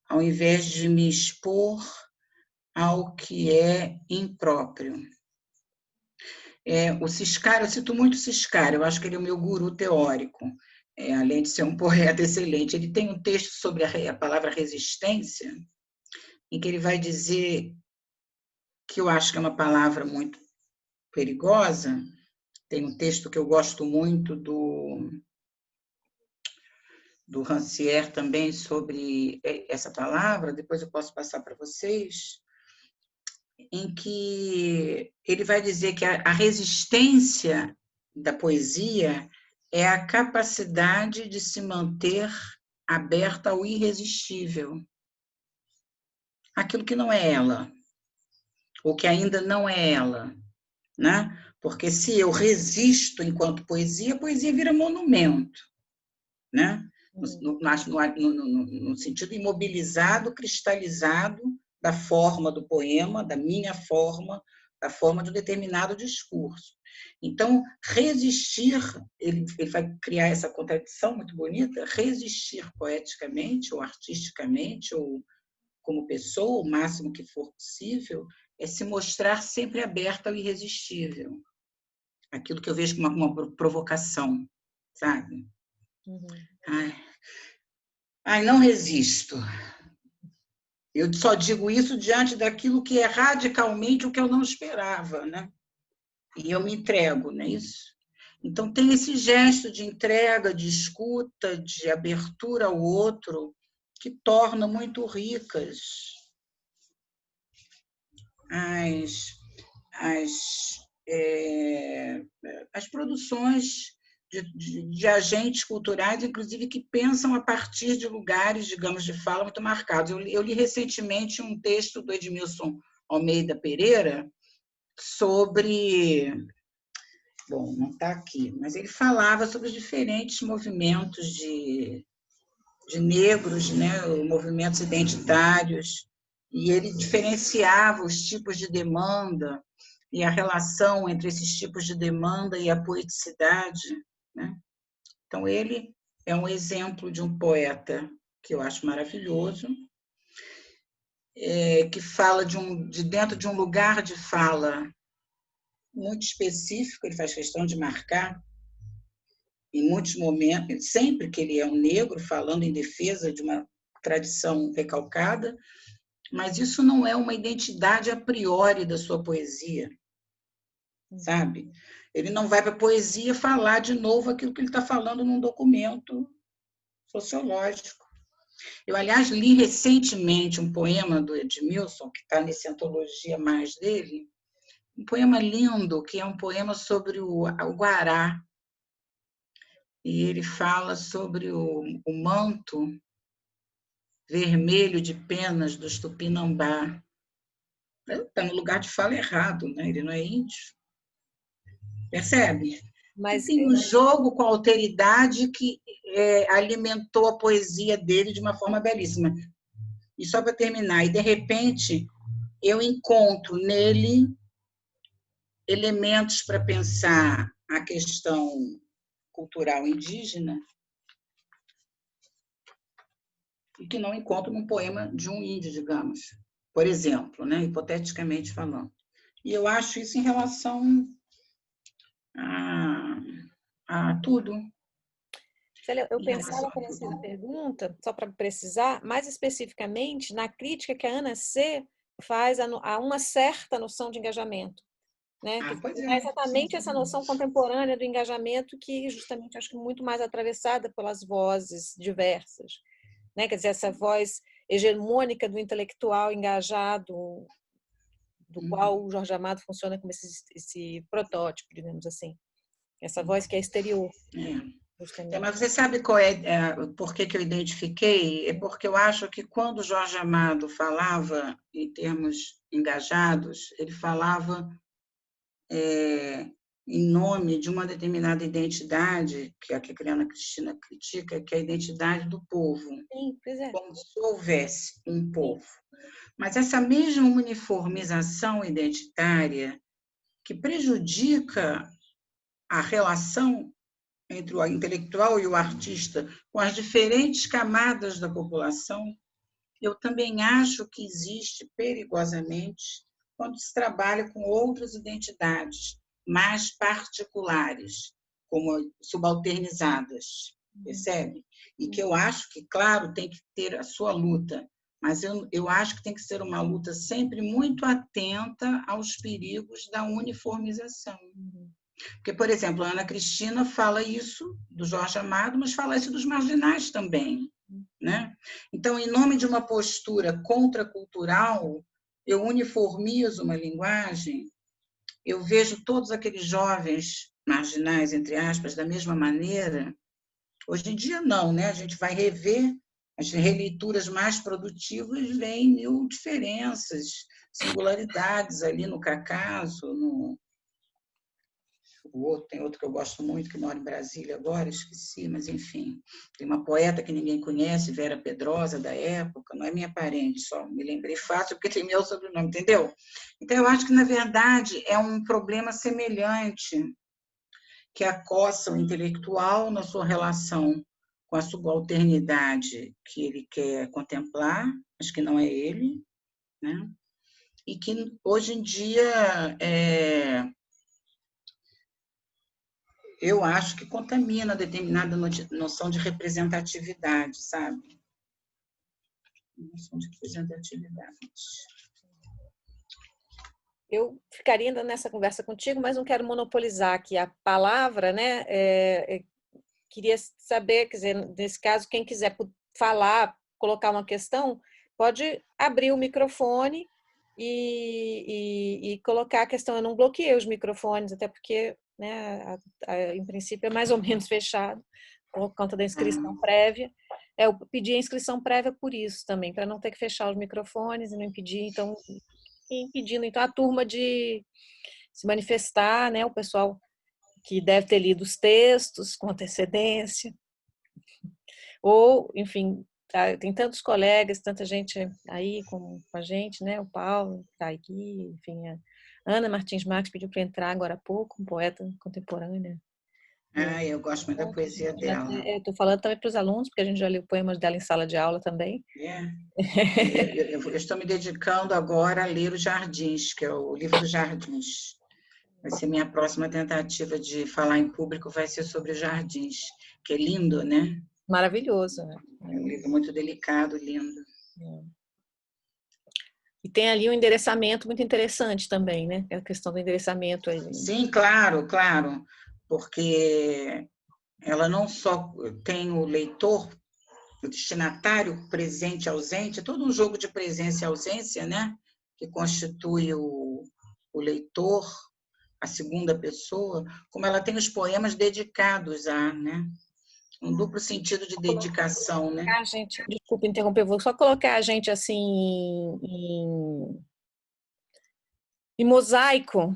Ao invés de me expor ao que é impróprio. O Ciscar, eu cito muito o Ciscar, eu acho que ele é o meu guru teórico, além de ser um poeta excelente. Ele tem um texto sobre a palavra resistência, em que ele vai dizer, que eu acho que é uma palavra muito perigosa. Tem um texto que eu gosto muito do Rancière também sobre essa palavra, depois eu posso passar para vocês, em que ele vai dizer que a resistência da poesia é a capacidade de se manter aberta ao irresistível, aquilo que não é ela, ou que ainda não é ela, né? Porque se eu resisto enquanto poesia, a poesia vira monumento, né? No sentido imobilizado, cristalizado da forma do poema, da minha forma, da forma de um determinado discurso. Então, resistir, ele vai criar essa contradição muito bonita, resistir poeticamente ou artisticamente ou como pessoa, o máximo que for possível, é se mostrar sempre aberta ao irresistível. Aquilo que eu vejo como uma provocação, sabe? Ai, não resisto. Eu só digo isso diante daquilo que é radicalmente o que eu não esperava, né? E eu me entrego, não é isso? Então, tem esse gesto de entrega, de escuta, de abertura ao outro, que torna muito ricas as produções de agentes culturais, inclusive que pensam a partir de lugares, digamos, de fala muito marcados. Eu li recentemente um texto do Edmilson Almeida Pereira sobre... Bom, não está aqui, mas ele falava sobre os diferentes movimentos de negros, né, movimentos identitários, e ele diferenciava os tipos de demanda e a relação entre esses tipos de demanda e a poeticidade, né? Então, ele é um exemplo de um poeta que eu acho maravilhoso, que fala de dentro de um lugar de fala muito específico, ele faz questão de marcar, em muitos momentos, sempre que ele é um negro, falando em defesa de uma tradição recalcada, mas isso não é uma identidade a priori da sua poesia, sabe? Ele não vai para a poesia falar de novo aquilo que ele está falando num documento sociológico. Eu, aliás, li recentemente um poema do Edmilson, que está nessa antologia mais dele, um poema lindo, que é um poema sobre o Guará, e ele fala sobre o manto vermelho de penas dos Tupinambá. Está no lugar de fala errado, né? Ele não é índio. Percebe? Mas tem um jogo com a alteridade que alimentou a poesia dele de uma forma belíssima. E só para terminar, e de repente eu encontro nele elementos para pensar a questão cultural indígena e que não encontro num poema de um índio, digamos, por exemplo, né? Hipoteticamente falando. E eu acho isso em relação a tudo. Célia, eu pensava nessa pergunta, só para precisar, mais especificamente na crítica que a Ana C. faz a uma certa noção de engajamento. Né? É exatamente essa noção contemporânea do engajamento que justamente acho que muito mais atravessada pelas vozes diversas, né? Quer dizer, essa voz hegemônica do intelectual engajado, do qual o Jorge Amado funciona como esse protótipo, digamos assim, essa voz que é exterior. Mas você sabe qual por que eu identifiquei? É porque eu acho que quando o Jorge Amado falava em termos engajados, ele falava em nome de uma determinada identidade, que é a que a Ana Cristina critica, que é a identidade do povo. Sim, pois é. Como se houvesse um povo. Mas essa mesma uniformização identitária que prejudica a relação entre o intelectual e o artista com as diferentes camadas da população, eu também acho que existe perigosamente quando se trabalha com outras identidades mais particulares, como subalternizadas, percebe? E que eu acho que, claro, tem que ter a sua luta, mas eu acho que tem que ser uma luta sempre muito atenta aos perigos da uniformização. Porque, por exemplo, a Ana Cristina fala isso do Jorge Amado, mas fala isso dos marginais também, né? Então, em nome de uma postura contracultural, eu uniformizo uma linguagem, eu vejo todos aqueles jovens marginais, entre aspas, da mesma maneira. Hoje em dia, não, né? A gente vai rever as releituras mais produtivas, vem mil diferenças, singularidades ali no Cacaso, tem outro que eu gosto muito, que mora em Brasília agora, esqueci, mas enfim. Tem uma poeta que ninguém conhece, Vera Pedrosa, da época, não é minha parente, só me lembrei fácil porque tem meu sobrenome, entendeu? Então, eu acho que, na verdade, é um problema semelhante que acossa o intelectual na sua relação com a subalternidade que ele quer contemplar, mas que não é ele, né? E que, hoje em dia, eu acho que contamina determinada noção de representatividade, sabe? Noção de representatividade. Eu ficaria ainda nessa conversa contigo, mas não quero monopolizar aqui a palavra, né? Queria saber, quer dizer, nesse caso, quem quiser falar, colocar uma questão, pode abrir o microfone e colocar a questão. Eu não bloqueei os microfones, até porque, né, em princípio, é mais ou menos fechado, por conta da inscrição prévia. Eu pedi a inscrição prévia por isso também, para não ter que fechar os microfones e não impedir, então, impedindo então a turma de se manifestar, né, o pessoal que deve ter lido os textos com antecedência, ou, enfim, tem tantos colegas, tanta gente aí com a gente, né, o Paulo está aqui, enfim, a Ana Martins Marques pediu para entrar agora há pouco, um poeta contemporânea. Eu gosto muito da poesia dela. Estou falando também para os alunos, porque a gente já leu poemas dela em sala de aula também. Eu estou me dedicando agora a ler os Jardins, que é o livro dos Jardins. Vai ser minha próxima tentativa de falar em público, vai ser sobre os Jardins, que é lindo, né? Maravilhoso, né? É um livro muito delicado, lindo. E tem ali um endereçamento muito interessante também, né? A questão do endereçamento aí. Sim, claro, claro, porque ela não só tem o leitor, o destinatário presente e ausente, é todo um jogo de presença e ausência, né? Que constitui o leitor, a segunda pessoa, como ela tem os poemas dedicados a, né? Um duplo sentido de dedicação, né? Gente, desculpa interromper, vou só colocar a gente assim em mosaico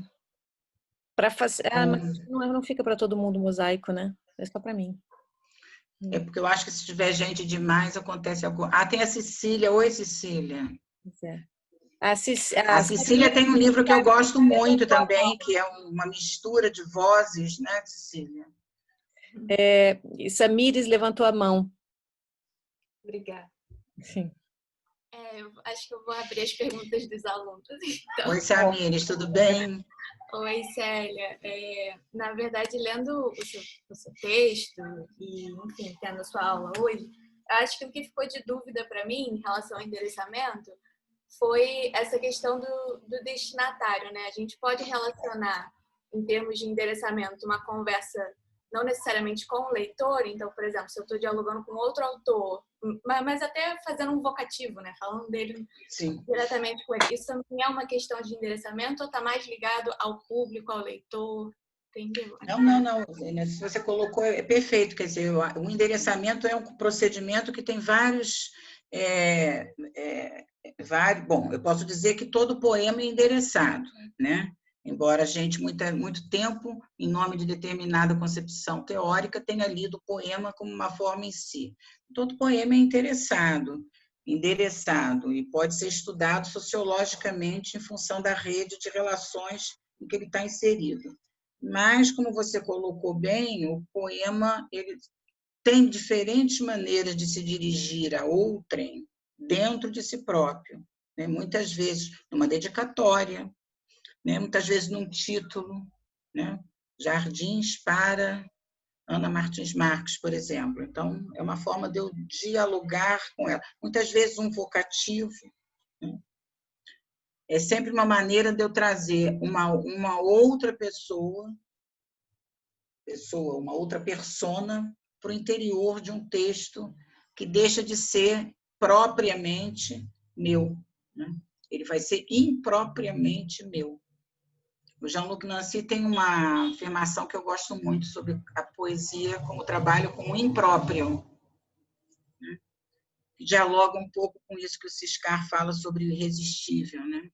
para fazer. Mas não fica para todo mundo mosaico, né? É só para mim. É porque eu acho que se tiver gente demais, acontece algo. Ah, tem a Cecília. Oi, Cecília. A Cecília tem um livro que eu gosto muito também, que é uma mistura de vozes, né, Cecília? Samires levantou a mão. Obrigada. Sim. Acho que eu vou abrir as perguntas dos alunos. Então. Oi, Samires, tudo bem? Oi, Célia. Na verdade, lendo o seu texto e, enfim, tendo a sua aula hoje, acho que o que ficou de dúvida para mim em relação ao endereçamento foi essa questão do destinatário, né? A gente pode relacionar, em termos de endereçamento, uma conversa não necessariamente com o leitor. Então, por exemplo, se eu estou dialogando com outro autor, mas até fazendo um vocativo, né? Falando dele Sim. diretamente com ele. Isso também é uma questão de endereçamento ou está mais ligado ao público, ao leitor? Entendeu? Não. Se você colocou, é perfeito. Quer dizer, o endereçamento é um procedimento que tem vários... Bom, eu posso dizer que todo poema é endereçado, né? Embora a gente, muito tempo, em nome de determinada concepção teórica, tenha lido o poema como uma forma em si. Todo poema é endereçado, e pode ser estudado sociologicamente em função da rede de relações em que ele está inserido. Mas, como você colocou bem, o poema ele tem diferentes maneiras de se dirigir a outrem dentro de si próprio, né? Muitas vezes numa dedicatória, né? Muitas vezes num título, né? Jardins para Ana Martins Marques, por exemplo. Então, é uma forma de eu dialogar com ela. Muitas vezes um vocativo, né? É sempre uma maneira de eu trazer uma outra pessoa, uma outra persona para o interior de um texto que deixa de ser propriamente meu, né? ele vai ser impropriamente meu. O Jean-Luc Nancy tem uma afirmação que eu gosto muito sobre a poesia como trabalho com o impróprio, né? Que dialoga um pouco com isso que o Ciscar fala sobre o irresistível, né?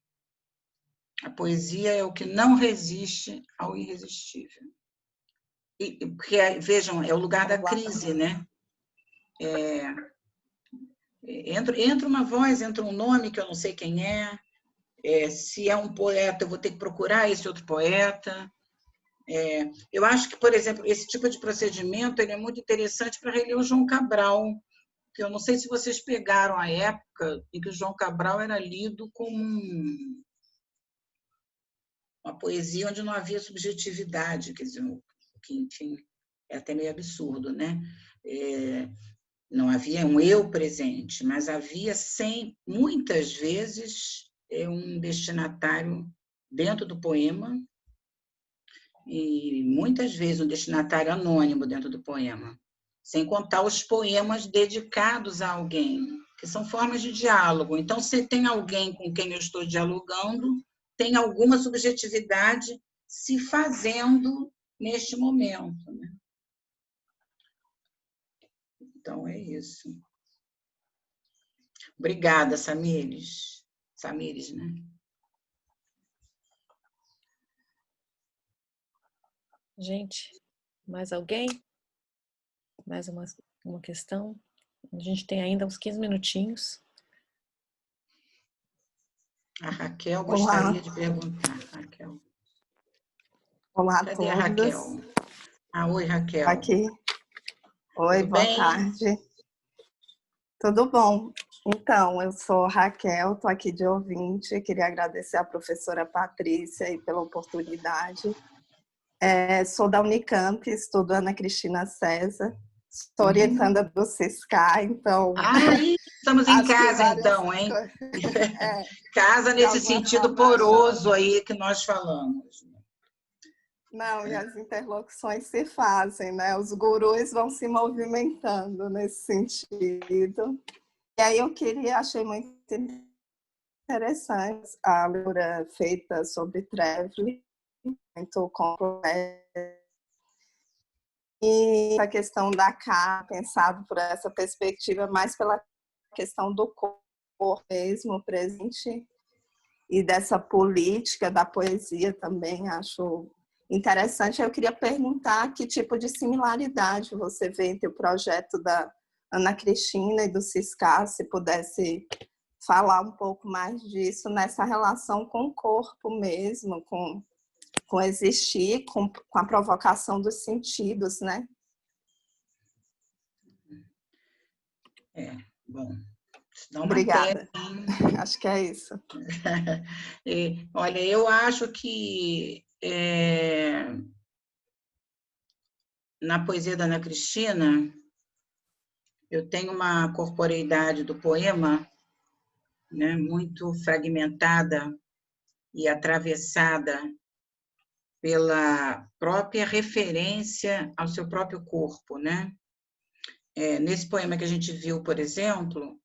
A poesia é o que não resiste ao irresistível. Porque, vejam, é o lugar da crise, né? Entra uma voz, entra um nome que eu não sei quem é. Se é um poeta, eu vou ter que procurar esse outro poeta. Eu acho que, por exemplo, esse tipo de procedimento ele é muito interessante para reler o João Cabral, que eu não sei se vocês pegaram a época em que o João Cabral era lido como uma poesia onde não havia subjetividade, quer dizer, que, enfim, é até meio absurdo, né? Não havia um eu presente, mas havia, muitas vezes, um destinatário dentro do poema, e muitas vezes um destinatário anônimo dentro do poema, sem contar os poemas dedicados a alguém, que são formas de diálogo. Então, se tem alguém com quem eu estou dialogando, tem alguma subjetividade se fazendo neste momento, né? Então, é isso. Obrigada, Samires. Samires, né? Gente, mais alguém? Mais uma questão? A gente tem ainda uns 15 minutinhos. A Raquel gostaria de perguntar. Raquel. Olá a Cadê a todos. Raquel? Oi, Raquel. Aqui. Oi, Tudo boa bem? tarde. Tudo bom? Então, eu sou Raquel, estou aqui de ouvinte. Queria agradecer à professora Patrícia aí pela oportunidade. Sou da Unicamp, estudo Ana Cristina César. Sou orientanda do Ciscar, então... Estamos em casa, então, hein? Casa nesse sentido poroso aí que nós falamos. Não, e as interlocuções se fazem, né? Os gurus vão se movimentando nesse sentido. E aí achei muito interessante a leitura feita sobre Trevely, muito completa. E a questão da K, pensado por essa perspectiva, mais pela questão do corpo mesmo presente e dessa política da poesia também, acho interessante. Eu queria perguntar que tipo de similaridade você vê entre o projeto da Ana Cristina e do Ciscar, se pudesse falar um pouco mais disso, nessa relação com o corpo mesmo, com existir, com a provocação dos sentidos, né? Bom, obrigada. Acho que é isso. Olha, eu acho que na poesia da Ana Cristina, eu tenho uma corporeidade do poema, né, muito fragmentada e atravessada pela própria referência ao seu próprio corpo, né? Nesse poema que a gente viu, por exemplo,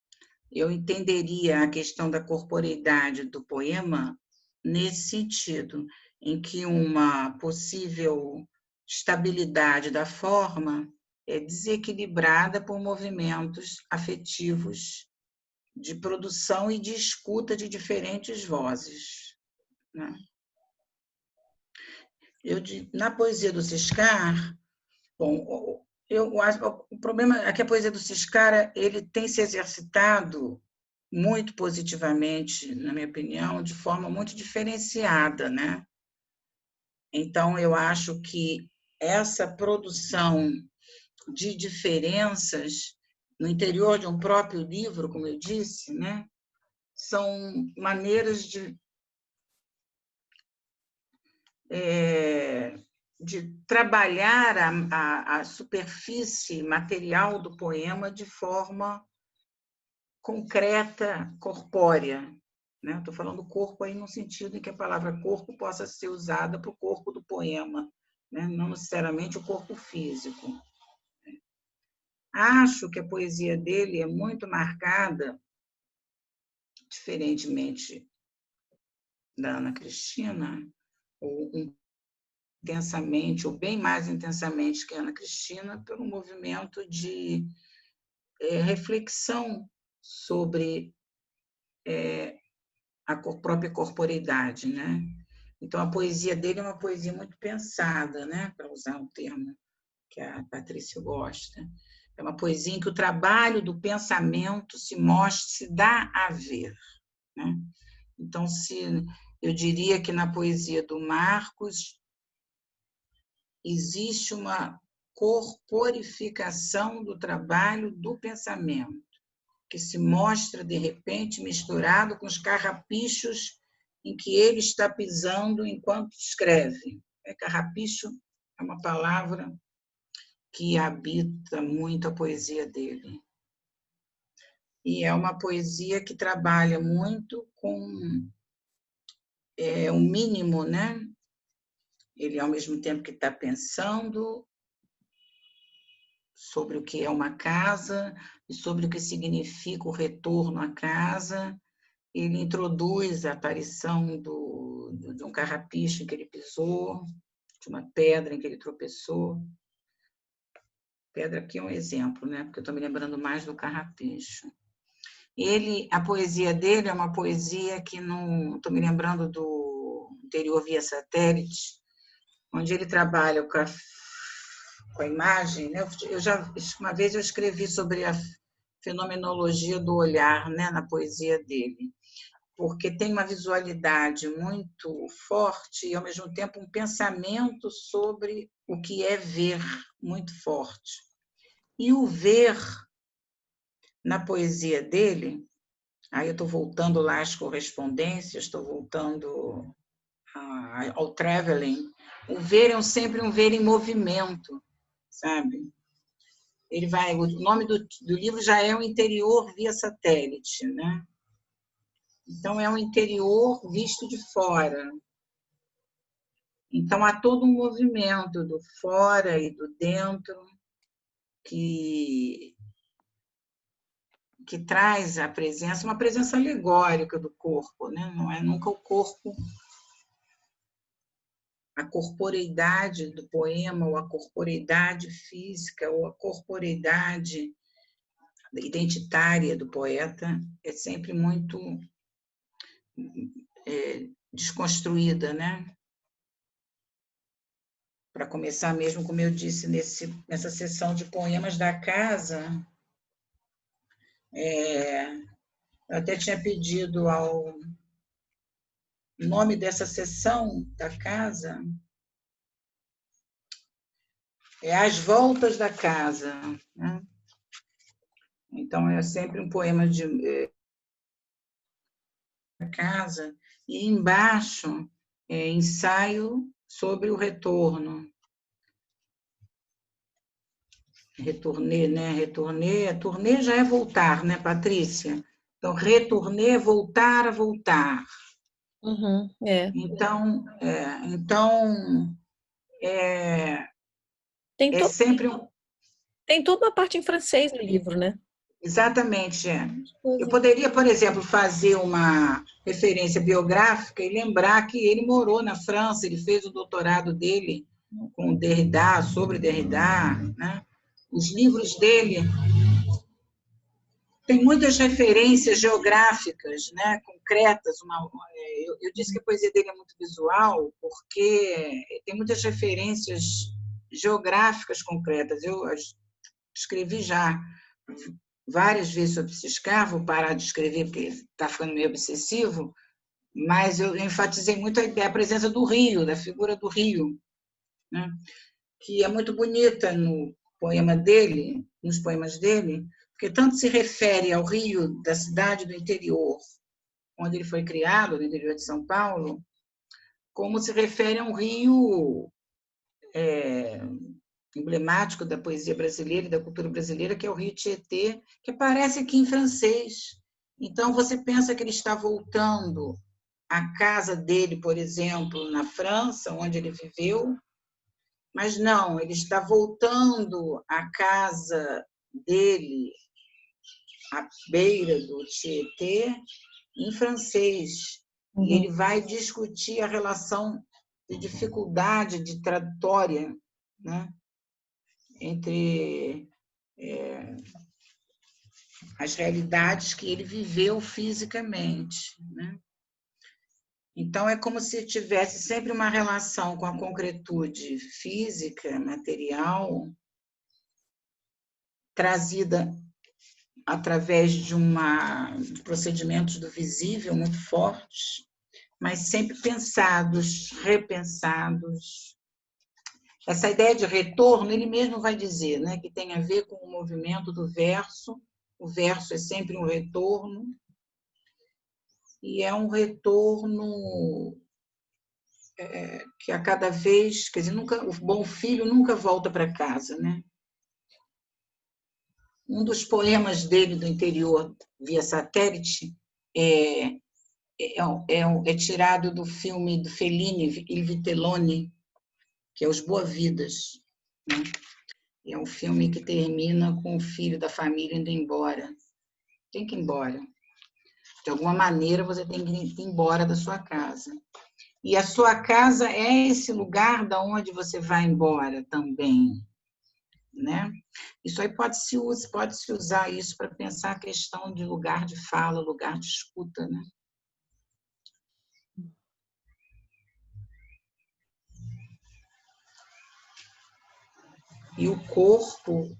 eu entenderia a questão da corporeidade do poema nesse sentido, em que uma possível estabilidade da forma é desequilibrada por movimentos afetivos de produção e de escuta de diferentes vozes, né? Na poesia do Ciscar, bom, eu acho o problema é que a poesia do Ciscar ele tem se exercitado muito positivamente, na minha opinião, de forma muito diferenciada, né? Então, eu acho que essa produção de diferenças no interior de um próprio livro, como eu disse, né, são maneiras de trabalhar a superfície material do poema de forma concreta, corpórea, né? Estou falando corpo aí no sentido em que a palavra corpo possa ser usada para o corpo do poema, né? Não necessariamente o corpo físico. Acho que a poesia dele é muito marcada, diferentemente da Ana Cristina, ou intensamente, ou bem mais intensamente que a Ana Cristina, pelo movimento de reflexão sobre a própria corporeidade, né? Então, a poesia dele é uma poesia muito pensada, né? Para usar um termo que a Patrícia gosta. É uma poesia em que o trabalho do pensamento se mostra, se dá a ver, né? Então, eu diria que na poesia do Marcos existe uma corporificação do trabalho do pensamento, que se mostra, de repente, misturado com os carrapichos em que ele está pisando enquanto escreve. Carrapicho é uma palavra que habita muito a poesia dele. E é uma poesia que trabalha muito com o mínimo, né? Ele, ao mesmo tempo que está pensando sobre o que é uma casa e sobre o que significa o retorno à casa, ele introduz a aparição de um carrapicho em que ele pisou, de uma pedra em que ele tropeçou. Pedra aqui é um exemplo, né? Porque eu estou me lembrando mais do carrapicho. A poesia dele é uma poesia que não... Estou me lembrando do Interior via Satélite, onde ele trabalha com a imagem, né? Uma vez eu escrevi sobre a fenomenologia do olhar, né, na poesia dele, porque tem uma visualidade muito forte e, ao mesmo tempo, um pensamento sobre o que é ver muito forte. E o ver, na poesia dele, aí eu estou voltando lá às correspondências, estou voltando ao traveling, o ver é sempre um ver em movimento, sabe? O nome do livro já é O Interior via Satélite, né? Então, é um interior visto de fora. Então, há todo um movimento do fora e do dentro que traz a presença, uma presença alegórica do corpo, né? Não é nunca o corpo, a corporeidade do poema, ou a corporeidade física, ou a corporeidade identitária do poeta, é sempre muito desconstruída, né? Para começar mesmo, como eu disse, nessa sessão de poemas da casa, eu até tinha pedido o nome dessa sessão da casa, As Voltas da Casa, né? Então, é sempre um poema de casa, e embaixo, ensaio sobre o retorno. Retourner, né? Retourner já é voltar, né, Patrícia? Então, retourner é voltar a voltar. Uhum, Então, Tem, é sempre tem toda uma parte em francês no livro, né? Exatamente. Eu poderia, por exemplo, fazer uma referência biográfica e lembrar que ele morou na França, ele fez o doutorado dele com Derrida, sobre Derrida, né? Os livros dele têm muitas referências geográficas, né? Concretas. Eu disse que a poesia dele é muito visual porque tem muitas referências geográficas concretas. Eu escrevi já várias vezes sobre Ciscar, vou parar de escrever porque está ficando meio obsessivo, mas eu enfatizei muito a presença do rio, da figura do rio, né? Que é muito bonita nos poemas dele, porque tanto se refere ao rio da cidade do interior, onde ele foi criado, no interior de São Paulo, como se refere a um rio emblemático da poesia brasileira e da cultura brasileira, que é o Rio Tietê, que aparece aqui em francês. Então, você pensa que ele está voltando à casa dele, por exemplo, na França, onde ele viveu, mas não, ele está voltando à casa dele, à beira do Tietê, em francês. E ele vai discutir a relação de dificuldade de tradutória, né, entre as realidades que ele viveu fisicamente, né? Então, é como se tivesse sempre uma relação com a concretude física, material, trazida através de procedimentos do visível muito fortes, mas sempre pensados, repensados. Essa ideia de retorno, ele mesmo vai dizer, né, que tem a ver com o movimento do verso. O verso é sempre um retorno, e é um retorno que a cada vez, quer dizer, o bom filho nunca volta para casa, né? Um dos poemas dele do interior via satélite é tirado do filme do Fellini, Il Vitelloni, que é Os Boas-Vidas, né? É um filme que termina com o filho da família indo embora. Tem que ir embora. De alguma maneira, você tem que ir embora da sua casa. E a sua casa é esse lugar da onde você vai embora também, né? Isso aí pode-se usar isso para pensar a questão de lugar de fala, lugar de escuta, né? E o corpo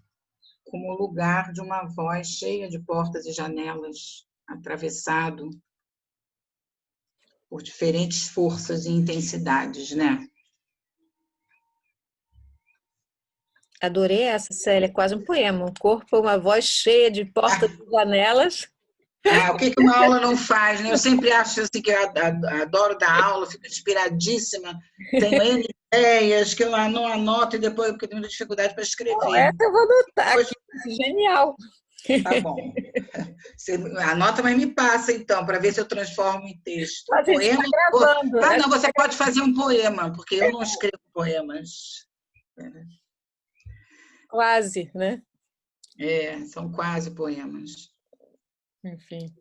como lugar de uma voz cheia de portas e janelas, atravessado por diferentes forças e intensidades, né? Adorei essa, Célia, é quase um poema. O corpo é uma voz cheia de portas e janelas. O que uma aula não faz, né? Eu sempre acho assim, que eu adoro dar aula, fico inspiradíssima, tenho N ideias que eu não anoto e depois porque tenho muita dificuldade para escrever. Essa eu vou anotar. Depois, genial. Tá bom. Você anota, mas me passa, então, para ver se eu transformo em texto. A gente está gravando. Não, você pode fazer um poema, porque eu não escrevo poemas. Quase, né? São quase poemas. Enfim.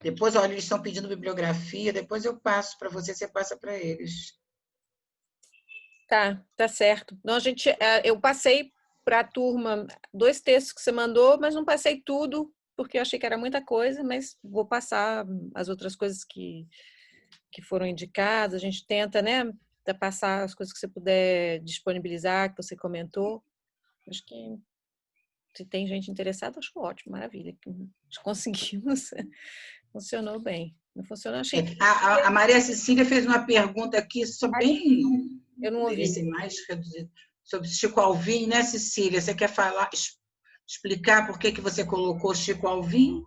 Depois, olha, eles estão pedindo bibliografia, depois eu passo para você passa para eles. Tá certo. Não, eu passei para a turma 2 textos que você mandou, mas não passei tudo, porque eu achei que era muita coisa, mas vou passar as outras coisas que foram indicadas. A gente tenta, né, passar as coisas que você puder disponibilizar, que você comentou. Acho que se tem gente interessada, acho ótimo, maravilha. Conseguimos. Funcionou bem. Não funcionou, achei. A Maria Cecília fez uma pergunta aqui bem... Eu não ouvi. Mais reduzido, sobre Chico Alvim, né, Cecília? Você quer explicar por que você colocou Chico Alvim?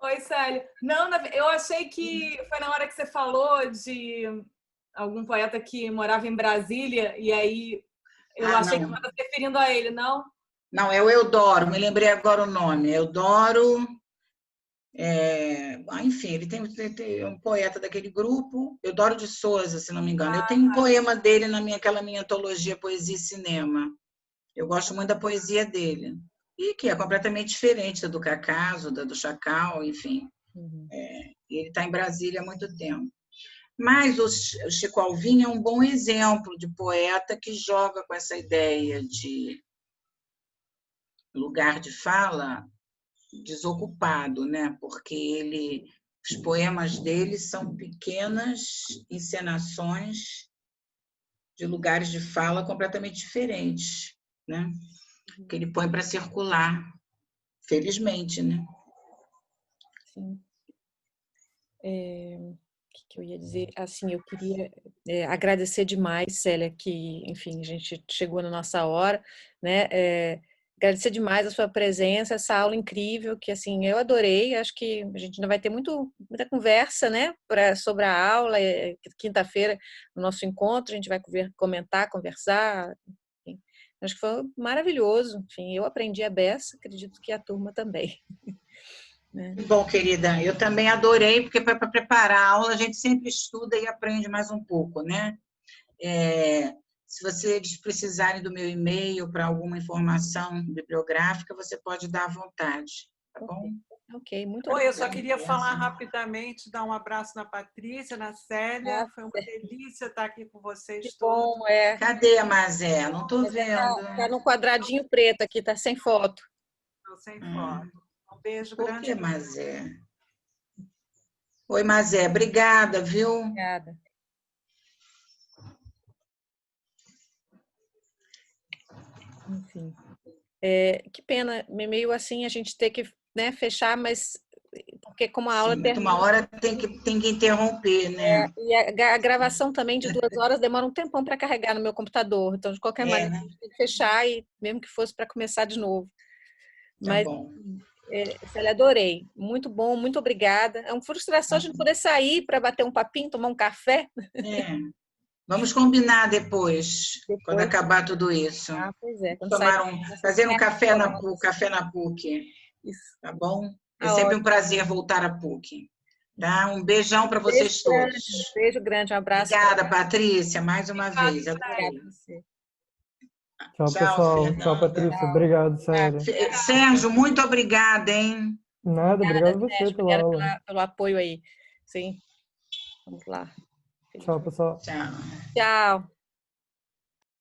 Oi, Célia. Não, eu achei que foi na hora que você falou de algum poeta que morava em Brasília, e aí eu achei que estava se referindo a ele, não? Não, é o Eudoro, me lembrei agora o nome. Eudoro, enfim, ele tem um poeta daquele grupo, Eudoro de Souza, se não me engano. Eu tenho um poema dele naquela minha antologia Poesia e Cinema. Eu gosto muito da poesia dele. E que é completamente diferente do Cacaso, do Chacal, enfim. Ele está em Brasília há muito tempo. Mas o Chico Alvim é um bom exemplo de poeta que joga com essa ideia de lugar de fala desocupado, né? Porque os poemas dele são pequenas encenações de lugares de fala completamente diferentes, né? Que ele põe para circular, felizmente, né? Sim. O que eu ia dizer? Assim, eu queria agradecer demais, Célia, que, enfim, a gente chegou na nossa hora, né? Agradecer demais a sua presença, essa aula incrível, que, assim, eu adorei. Acho que a gente ainda vai ter muita conversa, né? Sobre a aula. Quinta-feira, no nosso encontro, a gente vai comentar, conversar. Enfim. Acho que foi maravilhoso. Enfim, eu aprendi a beça, acredito que a turma também. Bom, querida, eu também adorei, porque para preparar a aula a gente sempre estuda e aprende mais um pouco, né? Se vocês precisarem do meu e-mail para alguma informação bibliográfica, você pode dar à vontade, tá bom? Ok, muito Oi, eu obrigada. só queria falar rapidamente, dar um abraço na Patrícia, na Célia. Foi uma delícia estar aqui com vocês Que todos. bom, é. Cadê a Mazé? Não estou vendo. Tá no quadradinho preto aqui, tá sem foto. Estou sem foto. Um beijo Por grande. que Mazé? Oi, Mazé. Obrigada, viu? Obrigada. Enfim. Que pena, meio assim a gente ter que, né, fechar, mas porque como a aula Sim, termina... uma hora tem que interromper, né? E a gravação também de 2 horas demora um tempão para carregar no meu computador. Então, de qualquer maneira, a gente tem que fechar, e mesmo que fosse para começar de novo. Tá Mas, bom. Célia, adorei. Muito bom, muito obrigada. É uma frustração a gente poder sair para bater um papinho, tomar um café. Vamos combinar depois, quando acabar tudo isso. Pois é. Quando sair, fazer um café na PUC. Isso. Tá bom? É Tá sempre ótimo. um prazer voltar à PUC. Tá? Um beijão para vocês todos. Beijo grande, um abraço. Obrigada, Patrícia, mais uma vez. Obrigada a você. Tchau, pessoal. Fernanda. Tchau, Patrícia. Obrigado, Célia. Sérgio, muito obrigada, hein? Nada, obrigado a você pela aula. Pelo apoio aí. Sim. Vamos lá. Tchau, pessoal. Tchau. Tchau.